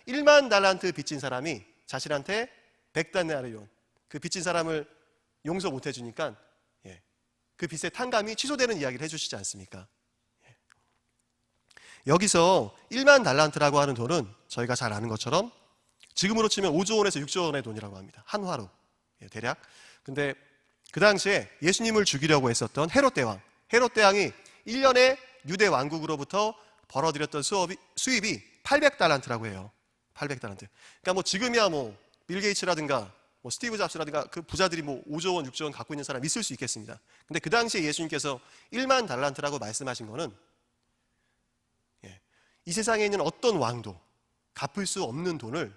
1만 달란트 빚진 사람이 자신한테 100데나리온, 그 빚진 사람을 용서 못 해주니까 그 빚의 탕감이 취소되는 이야기를 해주시지 않습니까? 여기서 1만 달란트라고 하는 돈은 저희가 잘 아는 것처럼 지금으로 치면 5조 원에서 6조 원의 돈이라고 합니다. 한화로 대략. 근데 그 당시에 예수님을 죽이려고 했었던 헤롯 대왕이 1년에 유대 왕국으로부터 벌어들였던 수입이 800달란트라고 해요. 800달란트. 그러니까 뭐 지금이야 뭐 빌 게이츠라든가 뭐 스티브 잡스라든가 그 부자들이 뭐 5조 원, 6조 원 갖고 있는 사람 있을 수 있겠습니다. 근데 그 당시에 예수님께서 1만 달란트라고 말씀하신 거는 이 세상에 있는 어떤 왕도 갚을 수 없는 돈을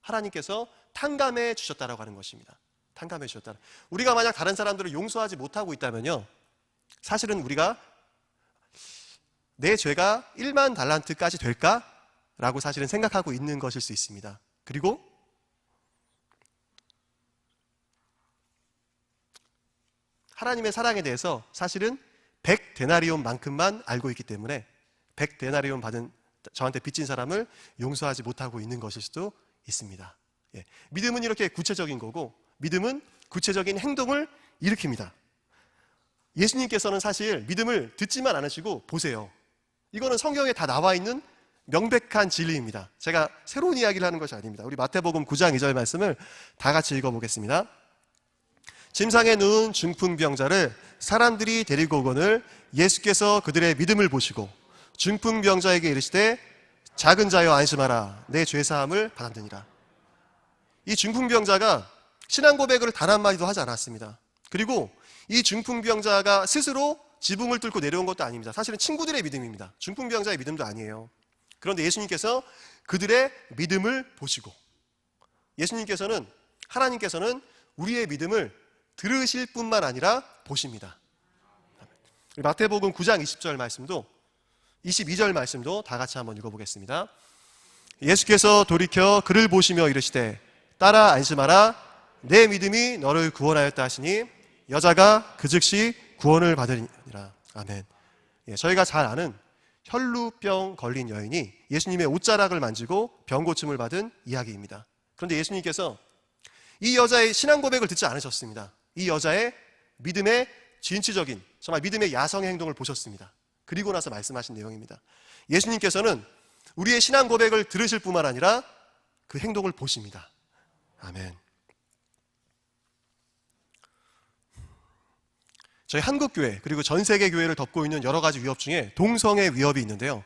하나님께서 탕감해 주셨다라고 하는 것입니다. 탕감해 주셨다. 우리가 만약 다른 사람들을 용서하지 못하고 있다면요, 사실은 우리가 내 죄가 1만 달란트까지 될까라고 사실은 생각하고 있는 것일 수 있습니다. 그리고 하나님의 사랑에 대해서 사실은 100데나리온만큼만 알고 있기 때문에 100데나리온 받은 저한테 빚진 사람을 용서하지 못하고 있는 것일 수도 있습니다. 믿음은 이렇게 구체적인 거고, 믿음은 구체적인 행동을 일으킵니다. 예수님께서는 사실 믿음을 듣지만 않으시고 보세요. 이거는 성경에 다 나와 있는 명백한 진리입니다. 제가 새로운 이야기를 하는 것이 아닙니다. 우리 마태복음 9장 2절 말씀을 다 같이 읽어보겠습니다. 침상에 누운 중풍병자를 사람들이 데리고 오거늘 예수께서 그들의 믿음을 보시고 중풍병자에게 이르시되 작은 자여 안심하라, 내 죄사함을 받았느니라. 이 중풍병자가 신앙 고백을 단 한마디도 하지 않았습니다. 그리고 이 중풍병자가 스스로 지붕을 뚫고 내려온 것도 아닙니다. 사실은 친구들의 믿음입니다. 중풍병자의 믿음도 아니에요. 그런데 예수님께서 그들의 믿음을 보시고, 예수님께서는, 하나님께서는 우리의 믿음을 들으실 뿐만 아니라 보십니다. 마태복음 9장 20절 말씀도 22절 말씀도 다 같이 한번 읽어보겠습니다. 예수께서 돌이켜 그를 보시며 이르시되 따라 안심하라, 내 믿음이 너를 구원하였다 하시니 여자가 그 즉시 구원을 받으리라. 아멘. 저희가 잘 아는 혈루병 걸린 여인이 예수님의 옷자락을 만지고 병 고침을 받은 이야기입니다. 그런데 예수님께서 이 여자의 신앙 고백을 듣지 않으셨습니다. 이 여자의 믿음의 진취적인, 정말 믿음의 야성의 행동을 보셨습니다. 그리고 나서 말씀하신 내용입니다. 예수님께서는 우리의 신앙 고백을 들으실 뿐만 아니라 그 행동을 보십니다. 아멘. 저희 한국교회 그리고 전 세계 교회를 덮고 있는 여러 가지 위협 중에 동성애 위협이 있는데요,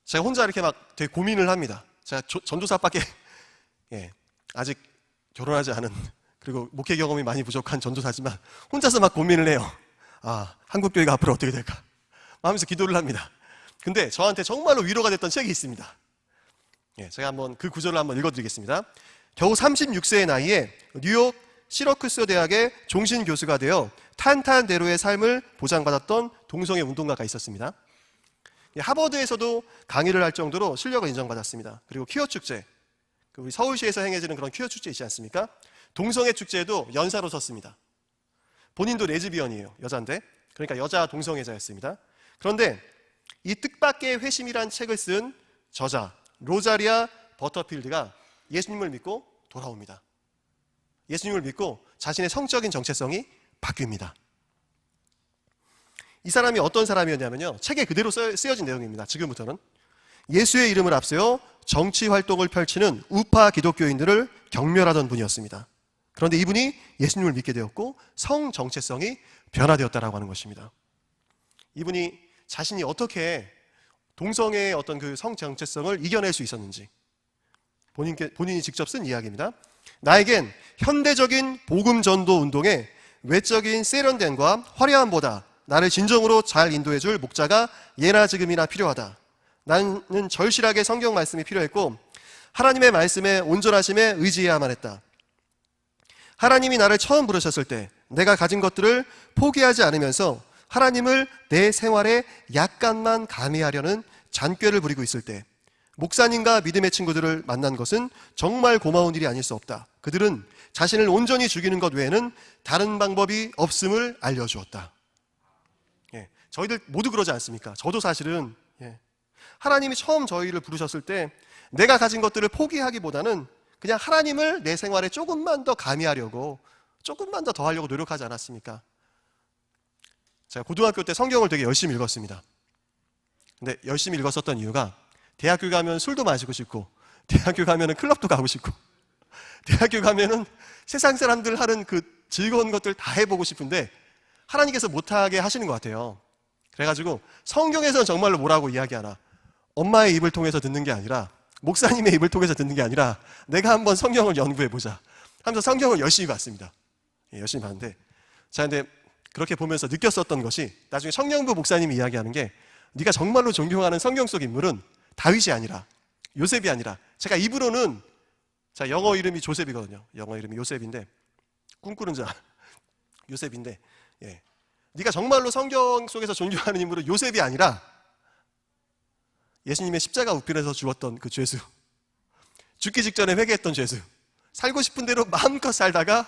제가 혼자 이렇게 막 되게 고민을 합니다. 제가 전도사밖에 아직 결혼하지 않은, 그리고 목회 경험이 많이 부족한 전도사지만 혼자서 막 고민을 해요. 한국교회가 앞으로 어떻게 될까 하면서 기도를 합니다. 근데 저한테 정말로 위로가 됐던 책이 있습니다. 제가 한번 그 구절을 한번 읽어드리겠습니다. 겨우 36세의 나이에 뉴욕 시러쿠스 대학의 종신 교수가 되어 탄탄대로의 삶을 보장받았던 동성애 운동가가 있었습니다. 하버드에서도 강의를 할 정도로 실력을 인정받았습니다. 그리고 퀴어 축제, 우리 서울시에서 행해지는 그런 퀴어 축제 있지 않습니까? 동성애 축제에도 연사로 섰습니다. 본인도 레즈비언이에요. 여자인데. 그러니까 여자 동성애자였습니다. 그런데 이 뜻밖의 회심이란 책을 쓴 저자 로자리아 버터필드가 예수님을 믿고 돌아옵니다. 예수님을 믿고 자신의 성적인 정체성이 바뀝니다. 이 사람이 어떤 사람이었냐면요, 책에 그대로 쓰여진 내용입니다. 지금부터는 예수의 이름을 앞세워 정치 활동을 펼치는 우파 기독교인들을 경멸하던 분이었습니다. 그런데 이분이 예수님을 믿게 되었고 성 정체성이 변화되었다라고 하는 것입니다. 이분이 자신이 어떻게 동성애의 어떤 그 성 정체성을 이겨낼 수 있었는지 본인이 직접 쓴 이야기입니다. 나에겐 현대적인 복음 전도 운동의 외적인 세련됨과 화려함보다 나를 진정으로 잘 인도해줄 목자가 예나 지금이나 필요하다. 나는 절실하게 성경 말씀이 필요했고 하나님의 말씀에 온전하심에 의지해야만 했다. 하나님이 나를 처음 부르셨을 때 내가 가진 것들을 포기하지 않으면서 하나님을 내 생활에 약간만 가미하려는 잔꾀를 부리고 있을 때 목사님과 믿음의 친구들을 만난 것은 정말 고마운 일이 아닐 수 없다. 그들은 자신을 온전히 죽이는 것 외에는 다른 방법이 없음을 알려주었다. 저희들 모두 그러지 않습니까? 저도 사실은 하나님이 처음 저희를 부르셨을 때 내가 가진 것들을 포기하기보다는 그냥 하나님을 내 생활에 조금만 더 가미하려고, 조금만 더 더하려고 노력하지 않았습니까? 제가 고등학교 때 성경을 되게 열심히 읽었습니다. 근데 열심히 읽었었던 이유가 대학교 가면 술도 마시고 싶고, 대학교 가면은 클럽도 가고 싶고, 대학교 가면은 세상 사람들 하는 그 즐거운 것들 다 해보고 싶은데 하나님께서 못하게 하시는 것 같아요. 그래가지고 성경에서는 정말로 뭐라고 이야기하나, 엄마의 입을 통해서 듣는 게 아니라, 목사님의 입을 통해서 듣는 게 아니라 내가 한번 성경을 연구해보자 하면서 성경을 열심히 봤습니다. 열심히 봤는데, 자, 근데 그렇게 보면서 느꼈었던 것이, 나중에 청년부 목사님이 이야기하는 게, 네가 정말로 존경하는 성경 속 인물은 다윗이 아니라, 요셉이 아니라, 제가 입으로는, 자, 영어 이름이 조셉이거든요. 영어 이름이 요셉인데, 꿈꾸는 자 요셉인데, 네가 정말로 성경 속에서 존경하는 인물은 요셉이 아니라 예수님의 십자가 우편에서 죽었던 그 죄수, 죽기 직전에 회개했던 죄수, 살고 싶은 대로 마음껏 살다가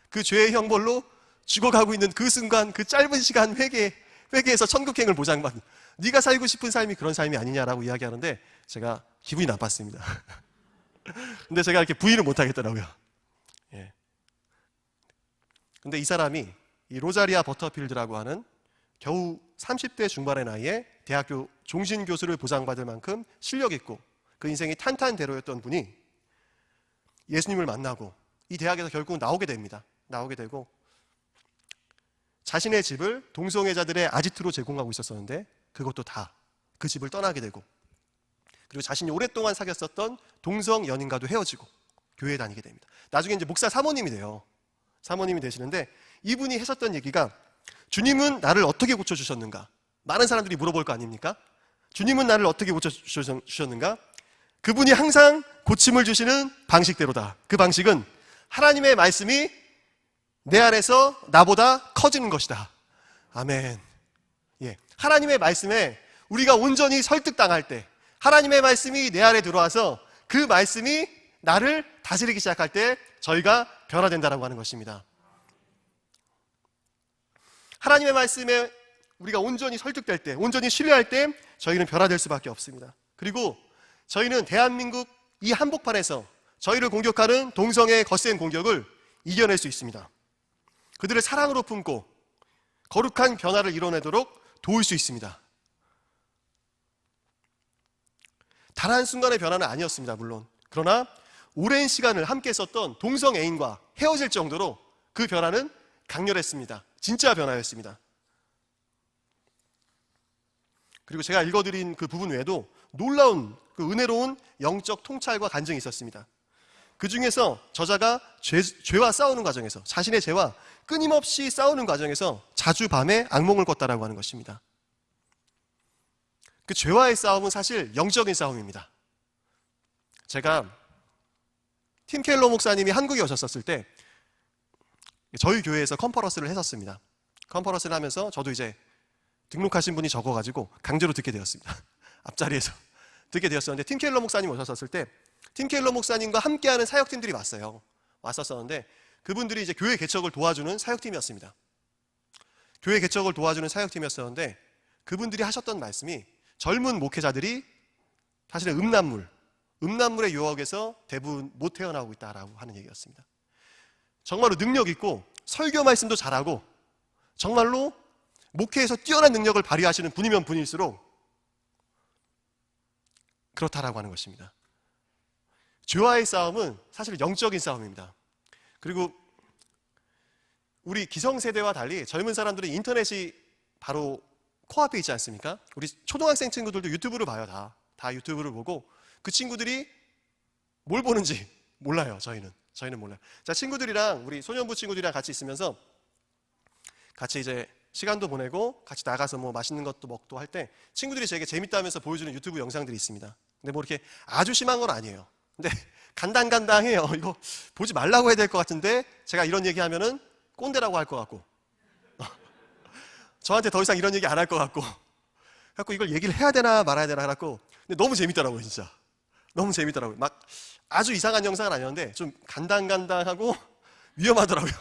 그 죄의 형벌로 죽어가고 있는 그 순간, 그 짧은 시간 회개해서 천국행을 보장받는, 네가 살고 싶은 삶이 그런 삶이 아니냐라고 이야기하는데 제가 기분이 나빴습니다. 근데 제가 이렇게 부인을 못하겠더라고요. 근데 이 사람이 이 로자리아 버터필드라고 하는 겨우 30대 중반의 나이에 대학교 종신교수를 보장받을 만큼 실력 있고 그 인생이 탄탄대로였던 분이 예수님을 만나고 이 대학에서 결국은 나오게 됩니다. 나오게 되고 자신의 집을 동성애자들의 아지트로 제공하고 있었었는데 그것도 다 그 집을 떠나게 되고, 그리고 자신이 오랫동안 사귀었었던 동성 연인과도 헤어지고 교회에 다니게 됩니다. 나중에 이제 목사 사모님이 돼요. 사모님이 되시는데 이분이 하셨던 얘기가, 주님은 나를 어떻게 고쳐주셨는가? 많은 사람들이 물어볼 거 아닙니까? 주님은 나를 어떻게 고쳐주셨는가? 그분이 항상 고침을 주시는 방식대로다. 그 방식은 하나님의 말씀이 내 안에서 나보다 커지는 것이다. 아멘. 하나님의 말씀에 우리가 온전히 설득당할 때, 하나님의 말씀이 내 안에 들어와서 그 말씀이 나를 다스리기 시작할 때 저희가 변화된다라고 하는 것입니다. 하나님의 말씀에 우리가 온전히 설득될 때, 온전히 신뢰할 때 저희는 변화될 수밖에 없습니다. 그리고 저희는 대한민국 이 한복판에서 저희를 공격하는 동성애의 거센 공격을 이겨낼 수 있습니다. 그들을 사랑으로 품고 거룩한 변화를 이뤄내도록 도울 수 있습니다. 단 한순간의 변화는 아니었습니다, 물론. 그러나 오랜 시간을 함께 썼던 동성애인과 헤어질 정도로 그 변화는 강렬했습니다. 진짜 변화였습니다. 그리고 제가 읽어드린 그 부분 외에도 놀라운 그 은혜로운 영적 통찰과 간증이 있었습니다. 그 중에서 저자가 죄와 싸우는 과정에서, 자신의 죄와 끊임없이 싸우는 과정에서 자주 밤에 악몽을 꿨다라고 하는 것입니다. 그 죄와의 싸움은 사실 영적인 싸움입니다. 제가 팀 켈러 목사님이 한국에 오셨었을 때 저희 교회에서 컨퍼런스를 했었습니다. 컨퍼런스를 하면서 저도 이제 등록하신 분이 적어가지고 강제로 듣게 되었습니다. 앞자리에서 듣게 되었었는데, 팀 켈러 목사님 오셨었을 때 팀 켈러 목사님과 함께하는 사역팀들이 왔었었는데 그분들이 이제 교회 개척을 도와주는 사역팀이었습니다. 교회 개척을 도와주는 사역팀이었었는데 그분들이 하셨던 말씀이, 젊은 목회자들이 사실은 음란물의 유혹에서 대부분 못 태어나고 있다라고 하는 얘기였습니다. 정말로 능력 있고 설교 말씀도 잘하고 정말로 목회에서 뛰어난 능력을 발휘하시는 분이면 분일수록 그렇다라고 하는 것입니다. 죄와의 싸움은 사실 영적인 싸움입니다. 그리고 우리 기성세대와 달리 젊은 사람들은 인터넷이 바로 코앞에 있지 않습니까? 우리 초등학생 친구들도 유튜브를 봐요. 다 유튜브를 보고 그 친구들이 뭘 보는지 몰라요. 저희는 몰라요. 자, 친구들이랑, 우리 소년부 친구들이랑 같이 있으면서 같이 이제 시간도 보내고 같이 나가서 뭐 맛있는 것도 먹고 할 때 친구들이 제게 재밌다면서 보여주는 유튜브 영상들이 있습니다. 근데 뭐 이렇게 아주 심한 건 아니에요. 근데 간당간당해요. 이거 보지 말라고 해야 될 것 같은데 제가 이런 얘기 하면은 꼰대라고 할 것 같고 저한테 더 이상 이런 얘기 안 할 것 같고, 그래갖고 이걸 얘기를 해야 되나 말아야 되나 해갖고, 근데 너무 재밌더라고요, 진짜. 너무 재밌더라고요. 막 아주 이상한 영상은 아니었는데 좀 간당간당하고 위험하더라고요.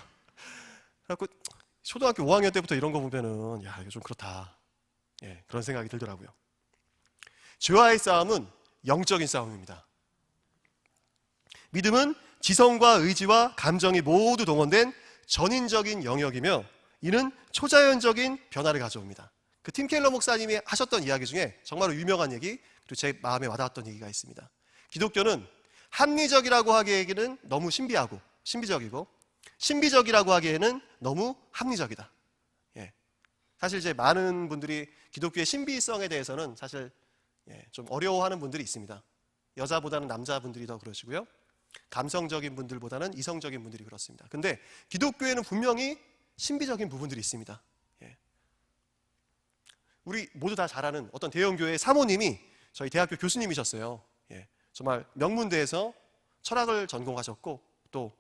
그래갖고 초등학교 5학년 때부터 이런 거 보면은, 야, 이거 좀 그렇다. 그런 생각이 들더라고요. 죄와의 싸움은 영적인 싸움입니다. 믿음은 지성과 의지와 감정이 모두 동원된 전인적인 영역이며 이는 초자연적인 변화를 가져옵니다. 그 팀 켈러 목사님이 하셨던 이야기 중에 정말로 유명한 얘기, 그리고 제 마음에 와닿았던 얘기가 있습니다. 기독교는 합리적이라고 하기에는 너무 신비적이고 신비적이라고 하기에는 너무 합리적이다. 사실 이제 많은 분들이 기독교의 신비성에 대해서는 사실 좀 어려워하는 분들이 있습니다. 여자보다는 남자분들이 더 그러시고요. 감성적인 분들보다는 이성적인 분들이 그렇습니다. 근데 기독교에는 분명히 신비적인 부분들이 있습니다. 우리 모두 다 잘 아는 어떤 대형교회 사모님이 저희 대학교 교수님이셨어요. 정말 명문대에서 철학을 전공하셨고 또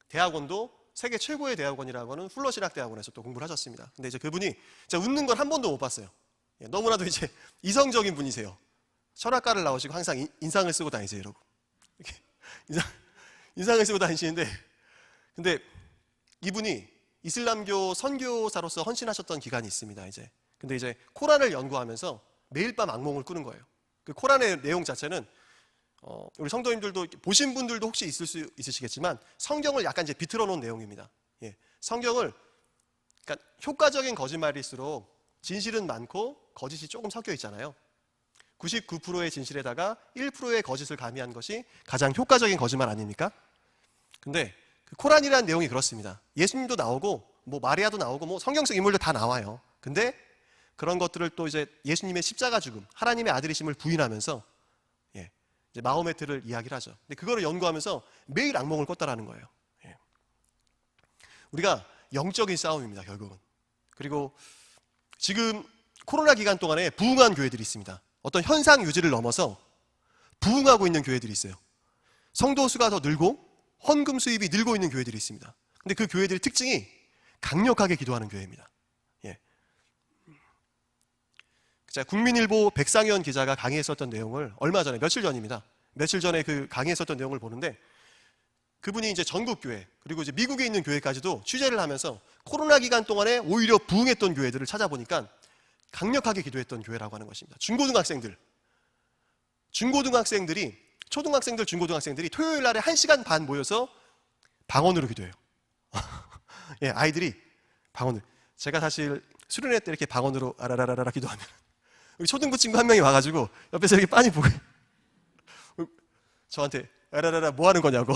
대학원도 세계 최고의 대학원이라고 하는 플러신학대학원에서 또 공부를 하셨습니다. 근데 이제 그분이 진짜 웃는 걸 한 번도 못 봤어요. 너무나도 이제 이성적인 분이세요. 철학과를 나오시고 항상 인상을 쓰고 다니세요, 여러분. 이렇게 인상을 쓰고 다니시는데, 근데 이분이 이슬람교 선교사로서 헌신하셨던 기간이 있습니다. 근데 이제 코란을 연구하면서 매일 밤 악몽을 꾸는 거예요. 그 코란의 내용 자체는 우리 성도님들도 보신 분들도 혹시 있을 수 있으시겠지만 성경을 약간 이제 비틀어 놓은 내용입니다. 성경을 그러니까 효과적인 거짓말일수록 진실은 많고 거짓이 조금 섞여 있잖아요. 99%의 진실에다가 1%의 거짓을 가미한 것이 가장 효과적인 거짓말 아닙니까? 근데 그 코란이라는 내용이 그렇습니다. 예수님도 나오고 뭐 마리아도 나오고 뭐 성경적 인물들 다 나와요. 근데 그런 것들을 또 이제 예수님의 십자가 죽음, 하나님의 아들이심을 부인하면서 이제 마호메트를 이야기를 하죠. 근데 그거를 연구하면서 매일 악몽을 꿨다라는 거예요. 우리가 영적인 싸움입니다, 결국은. 그리고 지금 코로나 기간 동안에 부흥한 교회들이 있습니다. 어떤 현상 유지를 넘어서 부흥하고 있는 교회들이 있어요. 성도 수가 더 늘고 헌금 수입이 늘고 있는 교회들이 있습니다. 근데 그 교회들의 특징이 강력하게 기도하는 교회입니다. 자, 국민일보 백상현 기자가 강의했었던 내용을 얼마 전에, 며칠 전에 그 강의했었던 내용을 보는데 그분이 이제 전국 교회 그리고 이제 미국에 있는 교회까지도 취재를 하면서 코로나 기간 동안에 오히려 부흥했던 교회들을 찾아보니까 강력하게 기도했던 교회라고 하는 것입니다. 중고등학생들이 초등학생들, 중고등학생들이 토요일 날에 1시간 반 모여서 방언으로 기도해요. 아이들이 방언을. 제가 사실 수련회 때 이렇게 방언으로 아라라라라 기도하면 우리 초등부 친구 한 명이 와가지고 옆에서 이렇게 빤히 보고 저한테 아라라라 뭐 하는 거냐고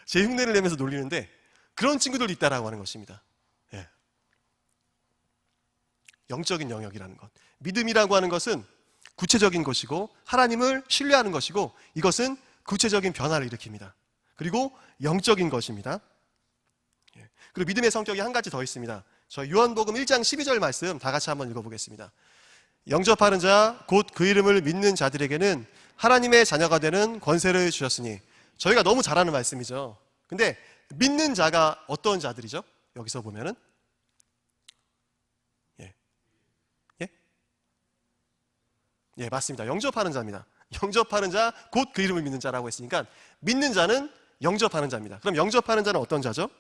제 흉내를 내면서 놀리는데 그런 친구들도 있다라고 하는 것입니다. 영적인 영역이라는 것. 믿음이라고 하는 것은 구체적인 것이고 하나님을 신뢰하는 것이고 이것은 구체적인 변화를 일으킵니다. 그리고 영적인 것입니다. 그리고 믿음의 성격이 한 가지 더 있습니다. 저 요한복음 1장 12절 말씀 다 같이 한번 읽어보겠습니다. 영접하는 자 곧 그 이름을 믿는 자들에게는 하나님의 자녀가 되는 권세를 주셨으니. 저희가 너무 잘 아는 말씀이죠. 근데 믿는 자가 어떤 자들이죠? 여기서 보면은 맞습니다. 영접하는 자입니다. 영접하는 자 곧 그 이름을 믿는 자라고 했으니까 믿는 자는 영접하는 자입니다. 그럼 영접하는 자는 어떤 자죠?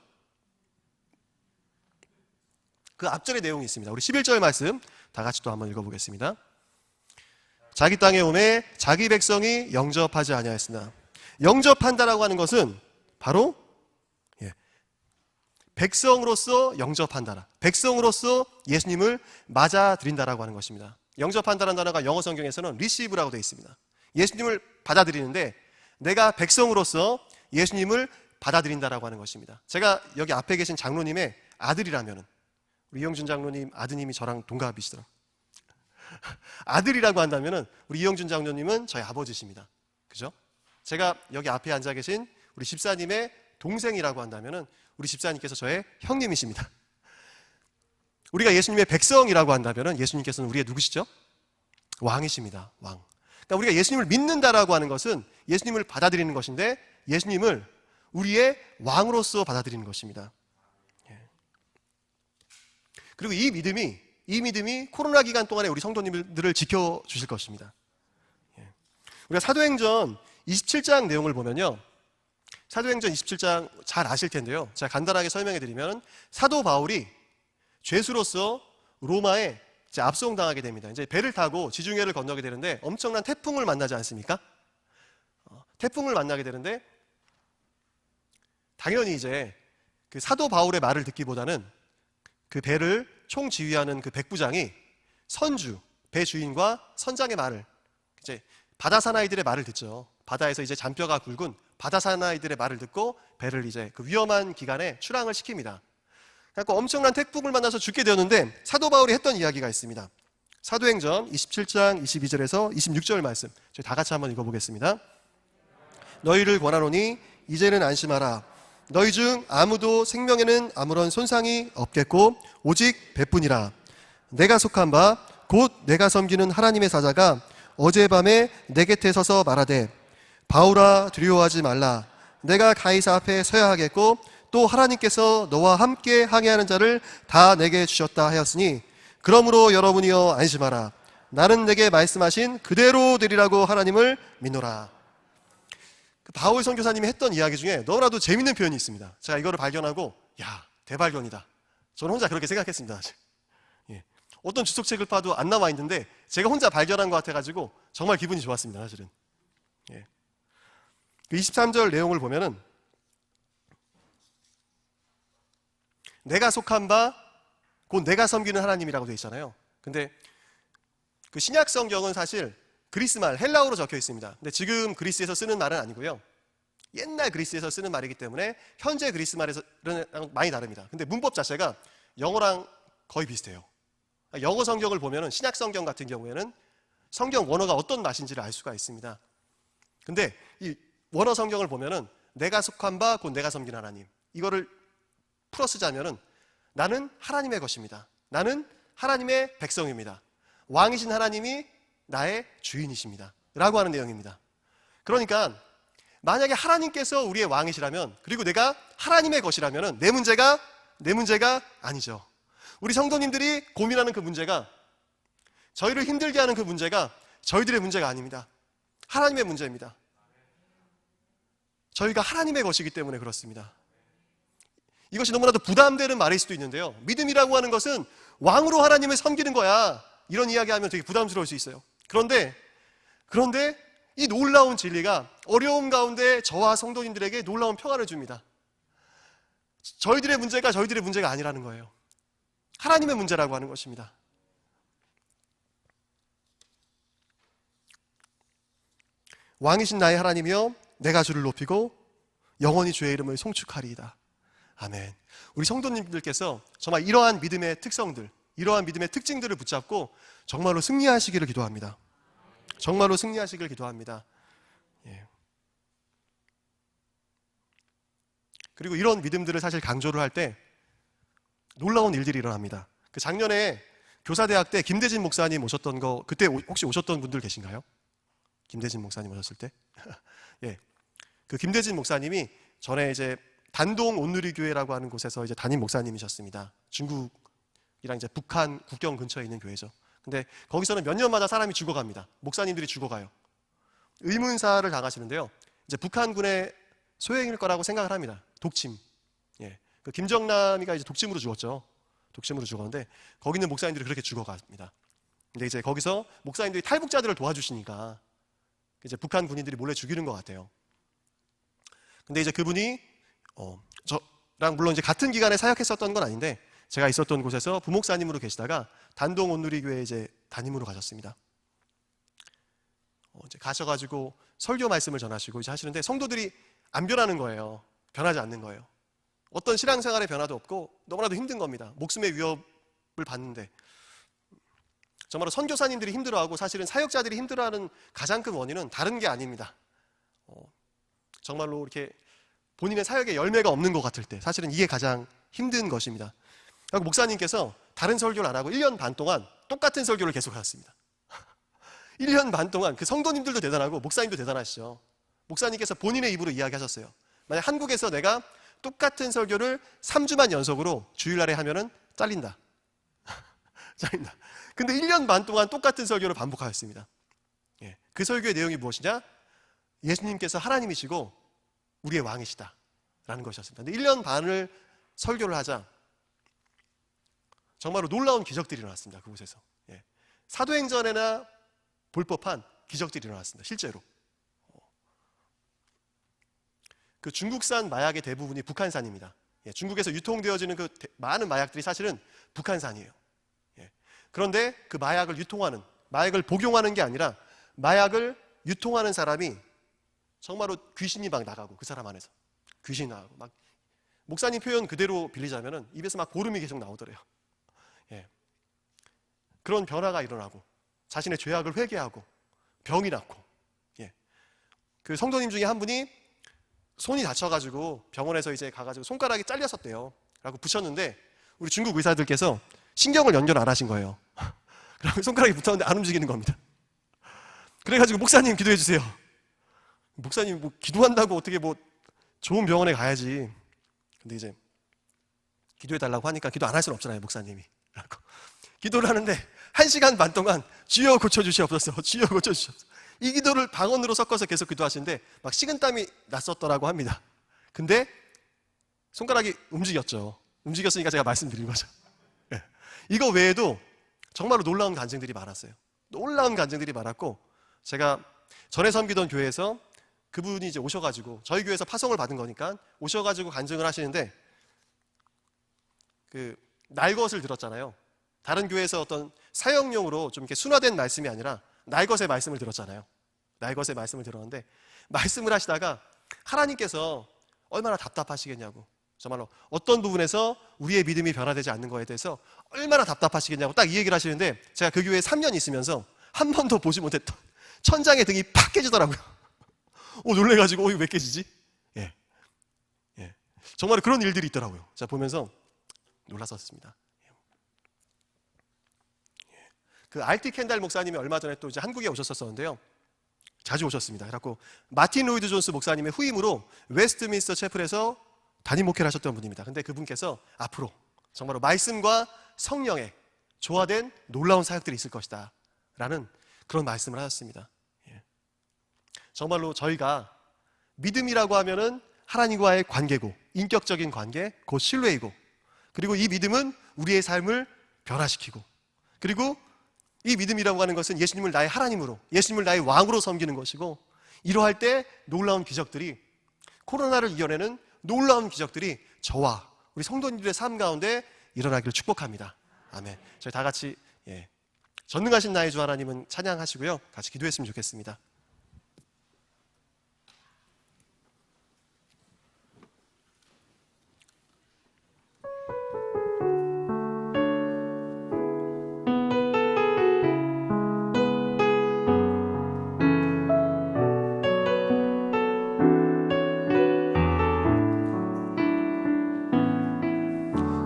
그 앞절의 내용이 있습니다. 우리 11절 말씀 다 같이 또 한번 읽어보겠습니다. 자기 땅에 오매 자기 백성이 영접하지 아니하였으나. 영접한다라고 하는 것은 바로 백성으로서 영접한다라. 백성으로서 예수님을 맞아들인다라고 하는 것입니다. 영접한다는 단어가 영어 성경에서는 receive라고 되어 있습니다. 예수님을 받아들이는데 내가 백성으로서 예수님을 받아들인다라고 하는 것입니다. 제가 여기 앞에 계신 장로님의 아들이라면은 우리 이영준 장로님 아드님이 저랑 동갑이시더라고요. 아들이라고 한다면은 우리 이영준 장로님은 저희 아버지십니다. 그죠? 제가 여기 앞에 앉아 계신 우리 집사님의 동생이라고 한다면은 우리 집사님께서 저의 형님이십니다. 우리가 예수님의 백성이라고 한다면은 예수님께서는 우리의 누구시죠? 왕이십니다. 왕. 그러니까 우리가 예수님을 믿는다라고 하는 것은 예수님을 받아들이는 것인데 예수님을 우리의 왕으로서 받아들이는 것입니다. 그리고 이 믿음이 코로나 기간 동안에 우리 성도님들을 지켜주실 것입니다. 우리가 사도행전 27장 내용을 보면요. 사도행전 27장 잘 아실 텐데요. 제가 간단하게 설명해 드리면 사도 바울이 죄수로서 로마에 이제 압송당하게 됩니다. 이제 배를 타고 지중해를 건너게 되는데 엄청난 태풍을 만나지 않습니까? 태풍을 만나게 되는데 당연히 이제 그 사도 바울의 말을 듣기보다는 그 배를 총지휘하는 그 백부장이 선주, 배 주인과 선장의 말을, 이제 바다 사나이들의 말을 듣죠. 바다에서 이제 잔뼈가 굵은 바다 사나이들의 말을 듣고 배를 이제 그 위험한 기간에 출항을 시킵니다. 그래서 엄청난 태풍을 만나서 죽게 되었는데 사도 바울이 했던 이야기가 있습니다. 사도행전 27장 22절에서 26절 말씀, 저희 다 같이 한번 읽어보겠습니다. 너희를 권하노니 이제는 안심하라. 너희 중 아무도 생명에는 아무런 손상이 없겠고 오직 배뿐이라. 내가 속한 바 곧 내가 섬기는 하나님의 사자가 어젯밤에 내 곁에 서서 말하되 바울아 두려워하지 말라. 내가 가이사 앞에 서야 하겠고 또 하나님께서 너와 함께 항해하는 자를 다 내게 주셨다 하였으니 그러므로 여러분이여 안심하라. 나는 내게 말씀하신 그대로 되리라고 하나님을 믿노라. 그 바울 선교사님이 했던 이야기 중에 너무나도 재밌는 표현이 있습니다. 제가 이거를 발견하고 야, 대발견이다. 저는 혼자 그렇게 생각했습니다. 예. 어떤 주석책을 봐도 안 나와 있는데 제가 혼자 발견한 것 같아가지고 정말 기분이 좋았습니다. 사실은. 예. 그 23절 내용을 보면은 내가 속한 바 곧 내가 섬기는 하나님이라고 되어 있잖아요. 근데 그 신약 성경은 사실 그리스 말, 헬라어로 적혀 있습니다. 근데 지금 그리스에서 쓰는 말은 아니고요. 옛날 그리스에서 쓰는 말이기 때문에 현재 그리스 말에서 많이 다릅니다. 근데 문법 자체가 영어랑 거의 비슷해요. 영어 성경을 보면은 신약 성경 같은 경우에는 성경 원어가 어떤 맛인지를 알 수가 있습니다. 근데 이 원어 성경을 보면은 내가 속한 바 곧 내가 섬기는 하나님, 이거를 풀어 쓰자면은 나는 하나님의 것입니다. 나는 하나님의 백성입니다. 왕이신 하나님이 나의 주인이십니다. 라고 하는 내용입니다. 그러니까 만약에 하나님께서 우리의 왕이시라면, 그리고 내가 하나님의 것이라면 내 문제가 아니죠. 우리 성도님들이 고민하는 그 문제가, 저희를 힘들게 하는 그 문제가 저희들의 문제가 아닙니다. 하나님의 문제입니다. 저희가 하나님의 것이기 때문에 그렇습니다. 이것이 너무나도 부담되는 말일 수도 있는데요. 믿음이라고 하는 것은 왕으로 하나님을 섬기는 거야. 이런 이야기하면 되게 부담스러울 수 있어요. 그런데 이 놀라운 진리가 어려움 가운데 저와 성도님들에게 놀라운 평안을 줍니다. 저희들의 문제가 아니라는 거예요. 하나님의 문제라고 하는 것입니다. 왕이신 나의 하나님이여 내가 주를 높이고 영원히 주의 이름을 송축하리이다. 아멘. 우리 성도님들께서 정말 이러한 믿음의 특성들, 이러한 믿음의 특징들을 붙잡고 정말로 승리하시기를 기도합니다. 정말로 승리하시기를 기도합니다. 예. 그리고 이런 믿음들을 사실 강조를 할 때 놀라운 일들이 일어납니다. 그 작년에 교사대학 때 김대진 목사님 오셨던 거, 그때 혹시 오셨던 분들 계신가요? 김대진 목사님 오셨을 때? 예. 그 김대진 목사님이 전에 이제 단동 온누리교회라고 하는 곳에서 이제 담임 목사님이셨습니다. 중국이랑 이제 북한 국경 근처에 있는 교회죠. 근데 거기서는 몇 년마다 사람이 죽어갑니다. 목사님들이 죽어가요. 의문사를 당하시는데요. 이제 북한군의 소행일 거라고 생각을 합니다. 독침. 예. 그 김정남이가 이제 독침으로 죽었죠. 독침으로 죽었는데 거기 있는 목사님들이 그렇게 죽어갑니다. 근데 이제 거기서 목사님들이 탈북자들을 도와주시니까 이제 북한 군인들이 몰래 죽이는 것 같아요. 근데 이제 그분이 저랑 물론 이제 같은 기간에 사역했었던 건 아닌데 제가 있었던 곳에서 부목사님으로 계시다가 단동 온누리교회 이제 담임으로 가셨습니다. 이제 가셔가지고 설교 말씀을 전하시고 이제 하시는데 성도들이 안 변하는 거예요. 변하지 않는 거예요. 어떤 신앙생활의 변화도 없고 너무나도 힘든 겁니다. 목숨의 위협을 받는데 정말로 선교사님들이 힘들어하고 사실은 사역자들이 힘들어하는 가장 큰 원인은 다른 게 아닙니다. 정말로 이렇게 본인의 사역에 열매가 없는 것 같을 때 사실은 이게 가장 힘든 것입니다. 목사님께서 다른 설교를 안 하고 1년 반 동안 똑같은 설교를 계속 하셨습니다. 1년 반 동안 그 성도님들도 대단하고 목사님도 대단하시죠. 목사님께서 본인의 입으로 이야기하셨어요. 만약 한국에서 내가 똑같은 설교를 3주만 연속으로 주일날에 하면은 잘린다. 잘린다. 근데 1년 반 동안 똑같은 설교를 반복하였습니다. 예. 그 설교의 내용이 무엇이냐? 예수님께서 하나님이시고 우리의 왕이시다 라는 것이었습니다. 근데 1년 반을 설교를 하자 정말로 놀라운 기적들이 일어났습니다. 그곳에서. 예. 사도행전에나 볼 법한 기적들이 일어났습니다. 실제로. 그 중국산 마약의 대부분이 북한산입니다. 예. 중국에서 유통되어지는 그 많은 마약들이 사실은 북한산이에요. 예. 그런데 그 마약을 유통하는, 마약을 복용하는 게 아니라 마약을 유통하는 사람이 정말로 귀신이 막 나가고, 그 사람 안에서 귀신이 나가고, 막 목사님 표현 그대로 빌리자면은 입에서 막 고름이 계속 나오더래요. 예. 그런 변화가 일어나고 자신의 죄악을 회개하고 병이 낫고. 예. 그 성도님 중에 한 분이 손이 다쳐가지고 병원에서 이제 가가지고 손가락이 잘렸었대요. 라고 붙였는데 우리 중국 의사들께서 신경을 연결 안 하신 거예요. 그러면 손가락이 붙었는데 안 움직이는 겁니다. 그래가지고 목사님 기도해 주세요. 목사님 뭐 기도한다고 어떻게 뭐 좋은 병원에 가야지. 근데 이제 기도해 달라고 하니까 기도 안 할 수는 없잖아요, 목사님이. 라고 기도를 하는데 1시간 반 동안 주여 고쳐주시옵소서, 주여 고쳐주시옵소서, 이 기도를 방언으로 섞어서 계속 기도하시는데 막 식은땀이 났었더라고 합니다. 근데 손가락이 움직였죠. 움직였으니까 제가 말씀드린 거죠. 예. 이거 외에도 정말로 놀라운 간증들이 많았어요. 놀라운 간증들이 많았고, 제가 전에 섬기던 교회에서 그분이 이제 오셔가지고, 저희 교회에서 파송을 받은 거니까 오셔가지고 간증을 하시는데, 그 날것을 들었잖아요. 다른 교회에서 어떤 사역용으로 좀 이렇게 순화된 말씀이 아니라 날것의 말씀을 들었잖아요. 날것의 말씀을 들었는데, 말씀을 하시다가 하나님께서 얼마나 답답하시겠냐고, 정말로 어떤 부분에서 우리의 믿음이 변화되지 않는 거에 대해서 얼마나 답답하시겠냐고 딱 이 얘기를 하시는데, 제가 그 교회에 3년 있으면서 한 번도 보지 못했던 천장의 등이 팍 깨지더라고요. 놀래가지고 이거 왜 깨지지? 예. 예. 정말 그런 일들이 있더라고요. 제가 보면서 놀랐었습니다. 예. 그 알티 켄달 목사님이 얼마 전에 또 이제 한국에 오셨었는데요. 자주 오셨습니다. 그래갖고 마틴 로이드 존스 목사님의 후임으로 웨스트민스터 채플에서 담임 목회를 하셨던 분입니다. 근데 그분께서 앞으로 정말로 말씀과 성령에 조화된 놀라운 사역들이 있을 것이다 라는 그런 말씀을 하셨습니다. 예. 정말로 저희가 믿음이라고 하면은 하나님과의 관계고, 인격적인 관계, 곧 신뢰이고, 그리고 이 믿음은 우리의 삶을 변화시키고, 그리고 이 믿음이라고 하는 것은 예수님을 나의 하나님으로, 예수님을 나의 왕으로 섬기는 것이고, 이러할 때 놀라운 기적들이, 코로나를 이겨내는 놀라운 기적들이 저와 우리 성도님들의 삶 가운데 일어나기를 축복합니다. 아멘. 저희 다 같이 전능하신 나의 주 하나님은 찬양하시고요, 같이 기도했으면 좋겠습니다.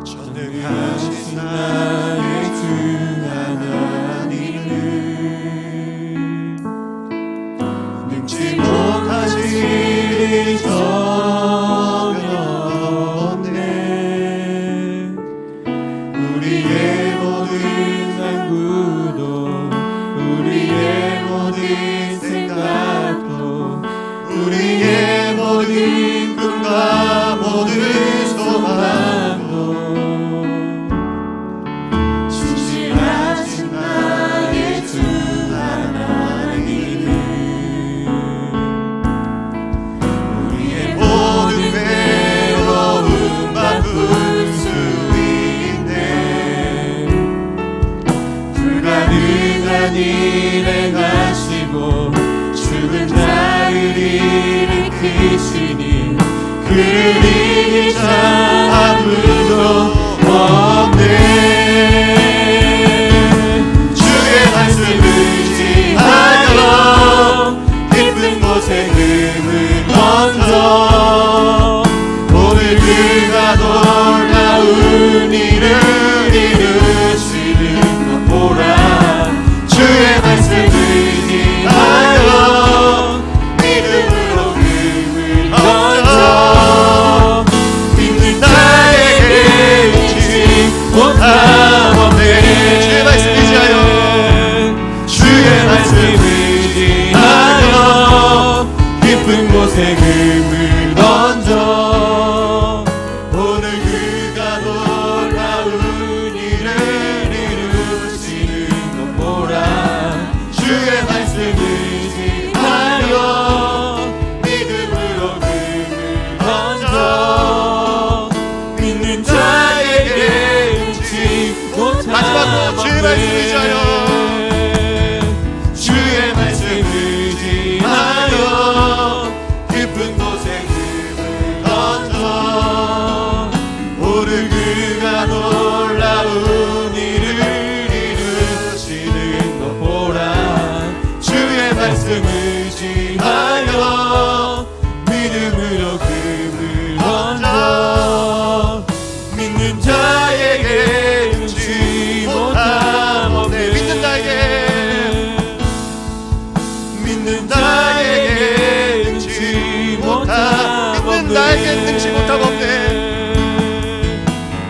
전능하신 나의 주 하나님은 능치 못하실 일이 전혀 없네. 우리의 모든 상구도, 우리의 모든 생각도, 우리의 모든 꿈과 모든 소망도 의지하고 주의 말씀 의지하여 주의 말씀 의지하여 깊은 곳에 금을 던져 오늘 그가 놀라운 일을 이루시는 것 보라. 주의 말씀 의지하여 믿음으로 금을 던져 믿는 자에게 능치 못함 없네. 믿는 자에게 능치 못함 믿는 나에게 능치 못함 없네.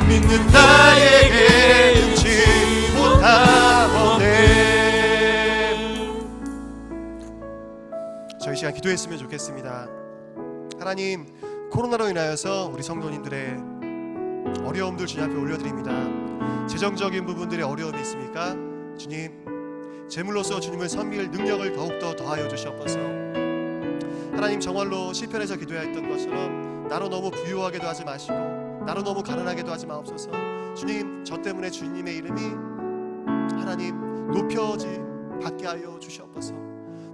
믿는 나에게 능치 못함 없네. 저희 시간 기도했으면 좋겠습니다. 하나님, 코로나로 인하여서 우리 성도님들의 어려움들 주님 앞에 올려드립니다. 재정적인 부분들의 어려움이 있습니까? 주님, 제물로서 주님을 섬길 능력을 더욱더 더하여 주시옵소서. 하나님, 정말로 시편에서 기도했던 것처럼 나로 너무 부유하게도 하지 마시고 나로 너무 가난하게도 하지 마옵소서. 주님, 저 때문에 주님의 이름이 하나님 높여지 받게 하여 주시옵소서.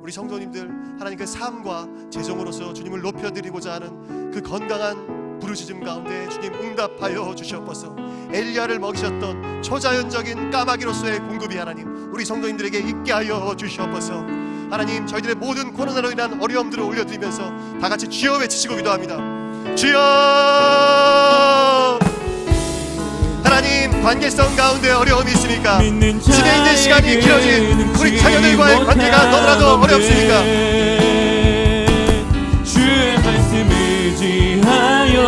우리 성도님들 하나님 그 삶과 재정으로서 주님을 높여드리고자 하는 그 건강한 부르짖음 가운데 주님 응답하여 주시옵소서. 엘리야를 먹이셨던 초자연적인 까마귀로서의 공급이 하나님 우리 성도님들에게 있게 하여 주시옵소서. 하나님, 저희들의 모든 코로나로 인한 어려움들을 올려드리면서 다 같이 주여 외치시고 기도합니다. 주여! 하나님, 관계성 가운데 어려움이 있습니까? 집에 있는 시간이 길어진 우리 자녀들과의 관계가 너무나도 어렵습니까? 주의 말씀 의지하여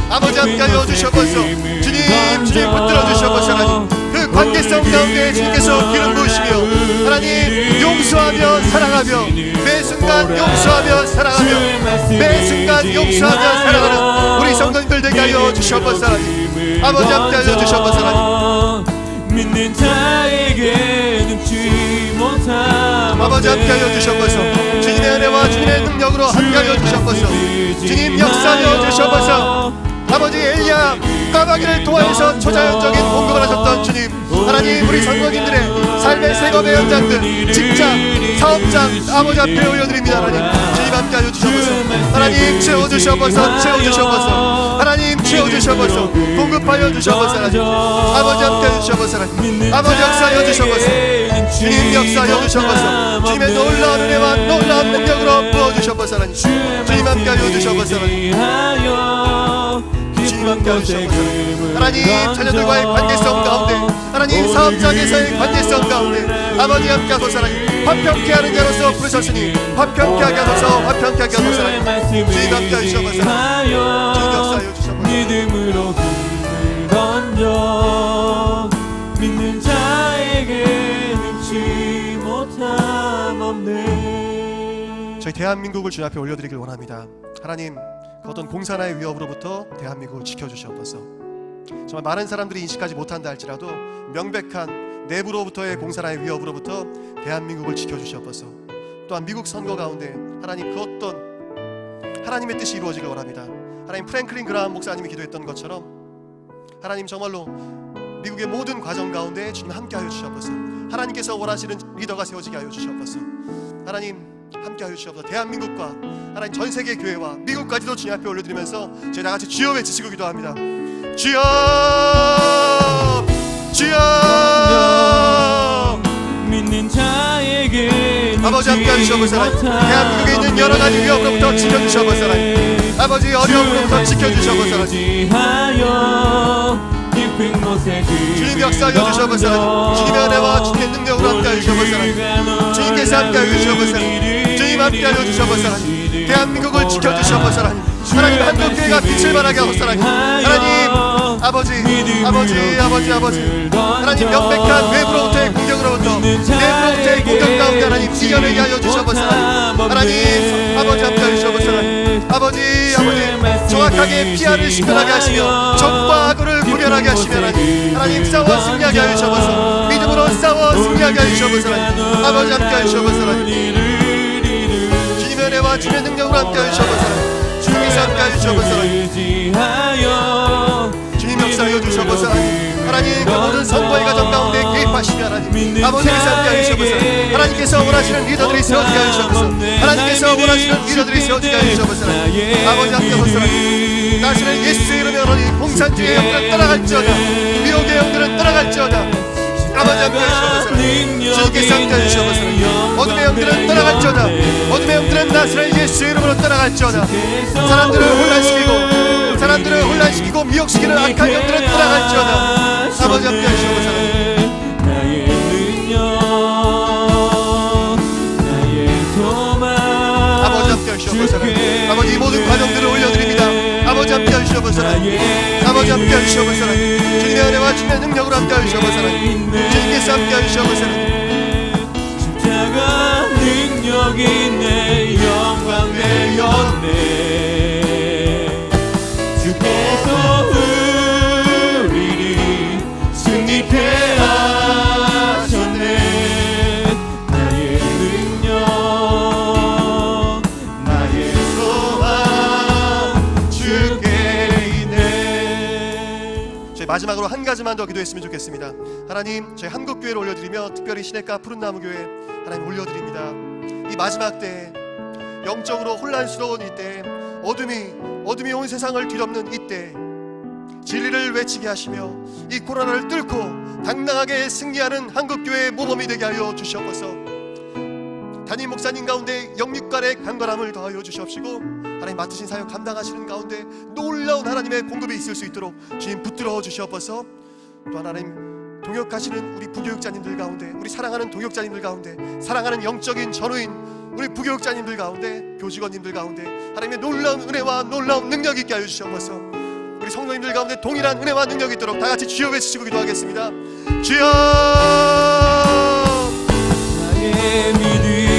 아버지 함께하여 주시옵소서. 주님 붙들어 주시옵소서. 하나님, 그 관계성 가운데 주님께서 기름 부으시며 하나님 용서하며 사랑하며 매 순간 용서하며 사랑하며 매 순간 용서하며 사랑하는 우리 성도님들 되게 하여 주시옵소서. 하나님, 아버지 함께하여 주시옵소서. 하나님, 믿는 자에게 능치 못함 아버지 함께하여 주시옵소서. 주님의 은혜와 주님의 능력으로 함께하여 주시옵소서. 주님 역사하여 주시옵소서. 아버지, 엘리야 까마귀를 통하여서 초자연적인 공급을 하셨던 주님, 하나님 우리 성도님들의 삶의 생업의 현장들, 직장, 사업장 아버지 앞에 올려드립니다. 하나님, 주님 함께하여 주시옵소서. 하나님 채워주시옵소서. 채워주시옵소서. 하나님 채워주시옵소서. 공급하여 주시옵소서. 하나님, 아버지 함께하여 주시옵소서. 하나님, 아버지 역사하여 주시옵소서. 주님 역사하여 주시옵소서. 주님의 놀라운 은혜와 놀라운 능력으로 부어주시옵소서. 하나님, 주님 함께하여 주시옵소서. 하나님, 주님 함께하여 주시옵소서. 하나님, 자녀들과의 관계성 가운데, 하나님 사업장에서의 관계성 가운데 아버지 함께하소서. 하나님, 화평케 하는 자로서 부르셨으니 화평케 하게 하소서. 화평케 하게 하소서. 하나님, 주님 함께하여 주시옵소서. 주님 역사하여 주시옵소서. 믿음으로 금을 던져 믿는 자에게 능치 못함 없네. 저희 대한민국을 주님 앞에 올려드리길 원합니다. 하나님, 그 어떤 공산화의 위협으로부터 대한민국을 지켜주시옵소서. 정말 많은 사람들이 인식하지 못한다 할지라도 명백한 내부로부터의 공산화의 위협으로부터 대한민국을 지켜주시옵소서. 또한 미국 선거 가운데 하나님 그 어떤 하나님의 뜻이 이루어지길 원합니다. 하나님, 프랭클린 그라함 목사님이 기도했던 것처럼 하나님 정말로 미국의 모든 과정 가운데 주님 함께하여 주시옵소서. 하나님께서 원하시는 리더가 세워지게 하여 주시옵소서. 하나님 함께하여 주시옵소서. 대한민국과 하나님 전 세계 교회와 미국까지도 주님 앞에 올려드리면서 저희 다 같이 주여 외치시고 기도합니다. 주여, 주여. 믿는 자에게 아버지 함께하여 주시옵소서. 대한민국에 있는 여러 가지 위협으로부터 지켜주시옵소서. 아버지 어려움으로부터 지켜주시옵소서. 주님 역사하여 주시옵소서. 주님의 은혜와 주님의 능력으로 함께하여 주시옵소서. 주님께서 함께하여 주시옵소서. 주님 함께하여 주시옵소서. 대한민국을 지켜주시옵소서. 하나님, 한국교회가 빛을 발하게 하소서. 하나님, 아버지 하나님, 명백한 외부로부터의 공격으로부터 내부로부터의 공격 가운데 하나님 이겨내게 하여 주시옵소서. 하나님, 아버지 함께하여 주시옵소서. 아버지 정확하게 피아를 식별하게 하시며 적과 악을 구별하게 하시며 하나님 싸워 승리하게 하여 주시옵소서. 믿음으로 싸워 승리하게 하여 주시옵소서. 아버지 함께하여 주시옵소서. 주님의 은혜와 주님의 능력으로 함께하여 주시옵소서. 주님께서 함께하여 주시옵소서. 주님 역사 역사하여 주셔서 하나님 그 모든 선거의 가정 가운데 개입하시며 하나님 아버지께서 함께하여 주셔서 하나님께서 원하시는 리더들이 세워지게 하여 주셔서 하나님께서 원하시는 리더들이 세워지게 하여 주셔서 아버지 함께하소서 나시는 예수의 이름에 하나님 공산주의 영들은 떠나갈지어다 미혹의 영들은 떠나갈지어다 아버지 함께하여 주셔서 주님께서 함께하여 주셔서 어둠의 영들은 떠나갈지어다 어둠의 영들은 나시는 예수의 이름으로 떠나갈지어다 사람들을 혼란시키고 미혹시키는 악한 영들은 떠나갈지어다 아버지 함께하여 주셔서 나의 능력 나의 소망 아버지 함께하여 주셔서 아버지 이 모든 과정들을 올려드립니다 아버지 함께하여 주셔서 아버지 함께하여 주셔서 주님의 은혜와 주님의 능력으로 함께하여 주셔서 주님께서 함께하여 주셔서 십자가 능력이 내 영광 되었네 주께서 우리를 승리케 하셨네 나의 능력 나의 소망 주께 있네. 저희 마지막으로 한 가지만 더 기도했으면 좋겠습니다. 하나님 저희 한국교회를 올려드리며 특별히 시냇가 푸른나무교회 하나님 올려드립니다. 이 마지막 때에 영적으로 혼란스러운 이때 어둠이 온 세상을 뒤덮는 이때 진리를 외치게 하시며 이 코로나를 뚫고 당당하게 승리하는 한국교회의 모범이 되게 하여 주시옵소서. 담임 목사님 가운데 영육간의 강건함을 더하여 주시옵시고 하나님 맡으신 사역 감당하시는 가운데 놀라운 하나님의 공급이 있을 수 있도록 주님 붙들어 주시옵소서. 또 하나님 동역하시는 우리 부교육자님들 가운데 우리 사랑하는 동역자님들 가운데 사랑하는 영적인 전우인 우리 부교육자님들 가운데 교직원님들 가운데 하나님의 놀라운 은혜와 놀라운 능력이 있게 하여 주시옵소서. 우리 성도님들 가운데 동일한 은혜와 능력이 있도록 다 같이 주여 외치시고 기도하겠습니다. 주여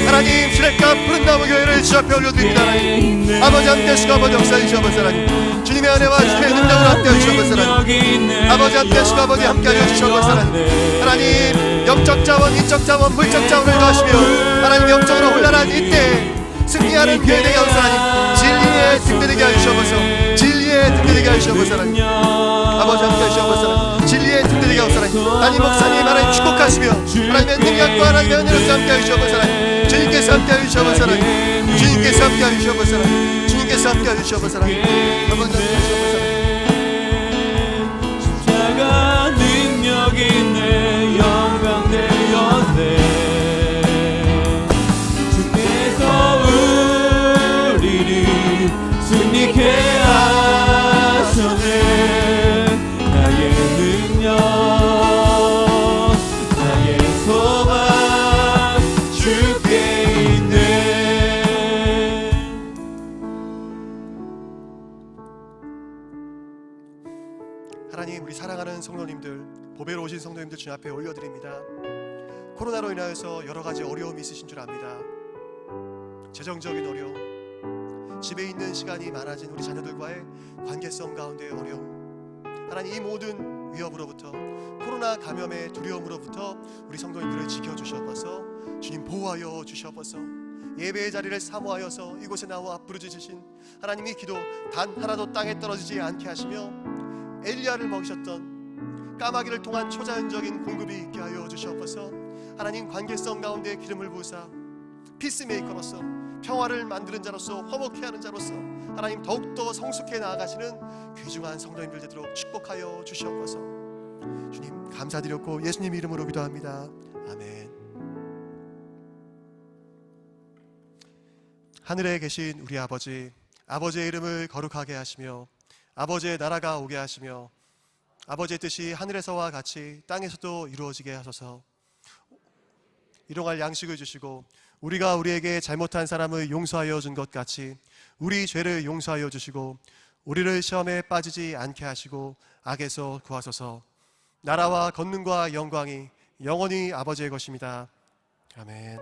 하나님 시냇가 푸른나무 교회를 주 앞에 올려드립니다. 하나님 아버지 함께 하시고 아버지 역사해 주시옵소서. 하나님 주님의 은혜와 주님의 능력을 함께 하여 주시옵소서. 하나님 아버지 함께 하시고 아버지 함께 하여 주시옵소서. 하나님 영적 자원 인적 자원 물적 자원을 더하시며 하나님 영적으로 혼란한 이때 승리하는 교회 되게 하옵소서. 하나님 진리의 등대되게 하여 주시옵소서. 진리의 등대되게 하여 주시옵소서. 하나님 아버지 함께 하시옵소서. 진리의 등대되게 하옵소서. 하나님 담임 목사님 하나님 축복하시며 하나님의 능력과 하나님의 은혜로서 함께 하여 주시옵소서. 하나님 주님께서 함께 하여 주시옵소서. 하나님 주님께서 함께 하여 주시옵소서. 하나님 주님께서 함께 하여 주시옵소서. 하나님 아버지 함께 하시옵소서. 십자가 능력이 내 영광 되었네 주께서 우리를 승리케 하셨네 나의 능력 나의 소망 주께 있네 하나님 우리 사랑하는 성도님들 보배로 오신 성도님들 주님 앞에 올려드립니다. 코로나로 인하여서 여러 가지 어려움이 있으신 줄 압니다. 재정적인 어려움, 집에 있는 시간이 많아진 우리 자녀들과의 관계성 가운데의 어려움, 하나님 이 모든 위협으로부터 코로나 감염의 두려움으로부터 우리 성도님들을 지켜주시옵소서. 주님 보호하여 주시옵소서. 예배의 자리를 사모하여서 이곳에 나와 부르짖으신 하나님의 기도 단 하나도 땅에 떨어지지 않게 하시며 엘리야를 먹이셨던 까마귀를 통한 초자연적인 공급이 있게 하여 주시옵소서. 하나님 관계성 가운데 기름을 부으사 피스메이커로서 평화를 만드는 자로서 화목케 하는 자로서 하나님 더욱더 성숙해 나아가시는 귀중한 성도님들 되도록 축복하여 주시옵소서. 주님 감사드렸고 예수님 이름으로 기도합니다. 아멘. 하늘에 계신 우리 아버지, 아버지의 이름을 거룩하게 하시며 아버지의 나라가 오게 하시며 아버지의 뜻이 하늘에서와 같이 땅에서도 이루어지게 하소서. 일용할 양식을 주시고 우리가 우리에게 잘못한 사람을 용서하여 준 것 같이 우리 죄를 용서하여 주시고 우리를 시험에 빠지지 않게 하시고 악에서 구하소서. 나라와 권능과 영광이 영원히 아버지의 것입니다. 아멘.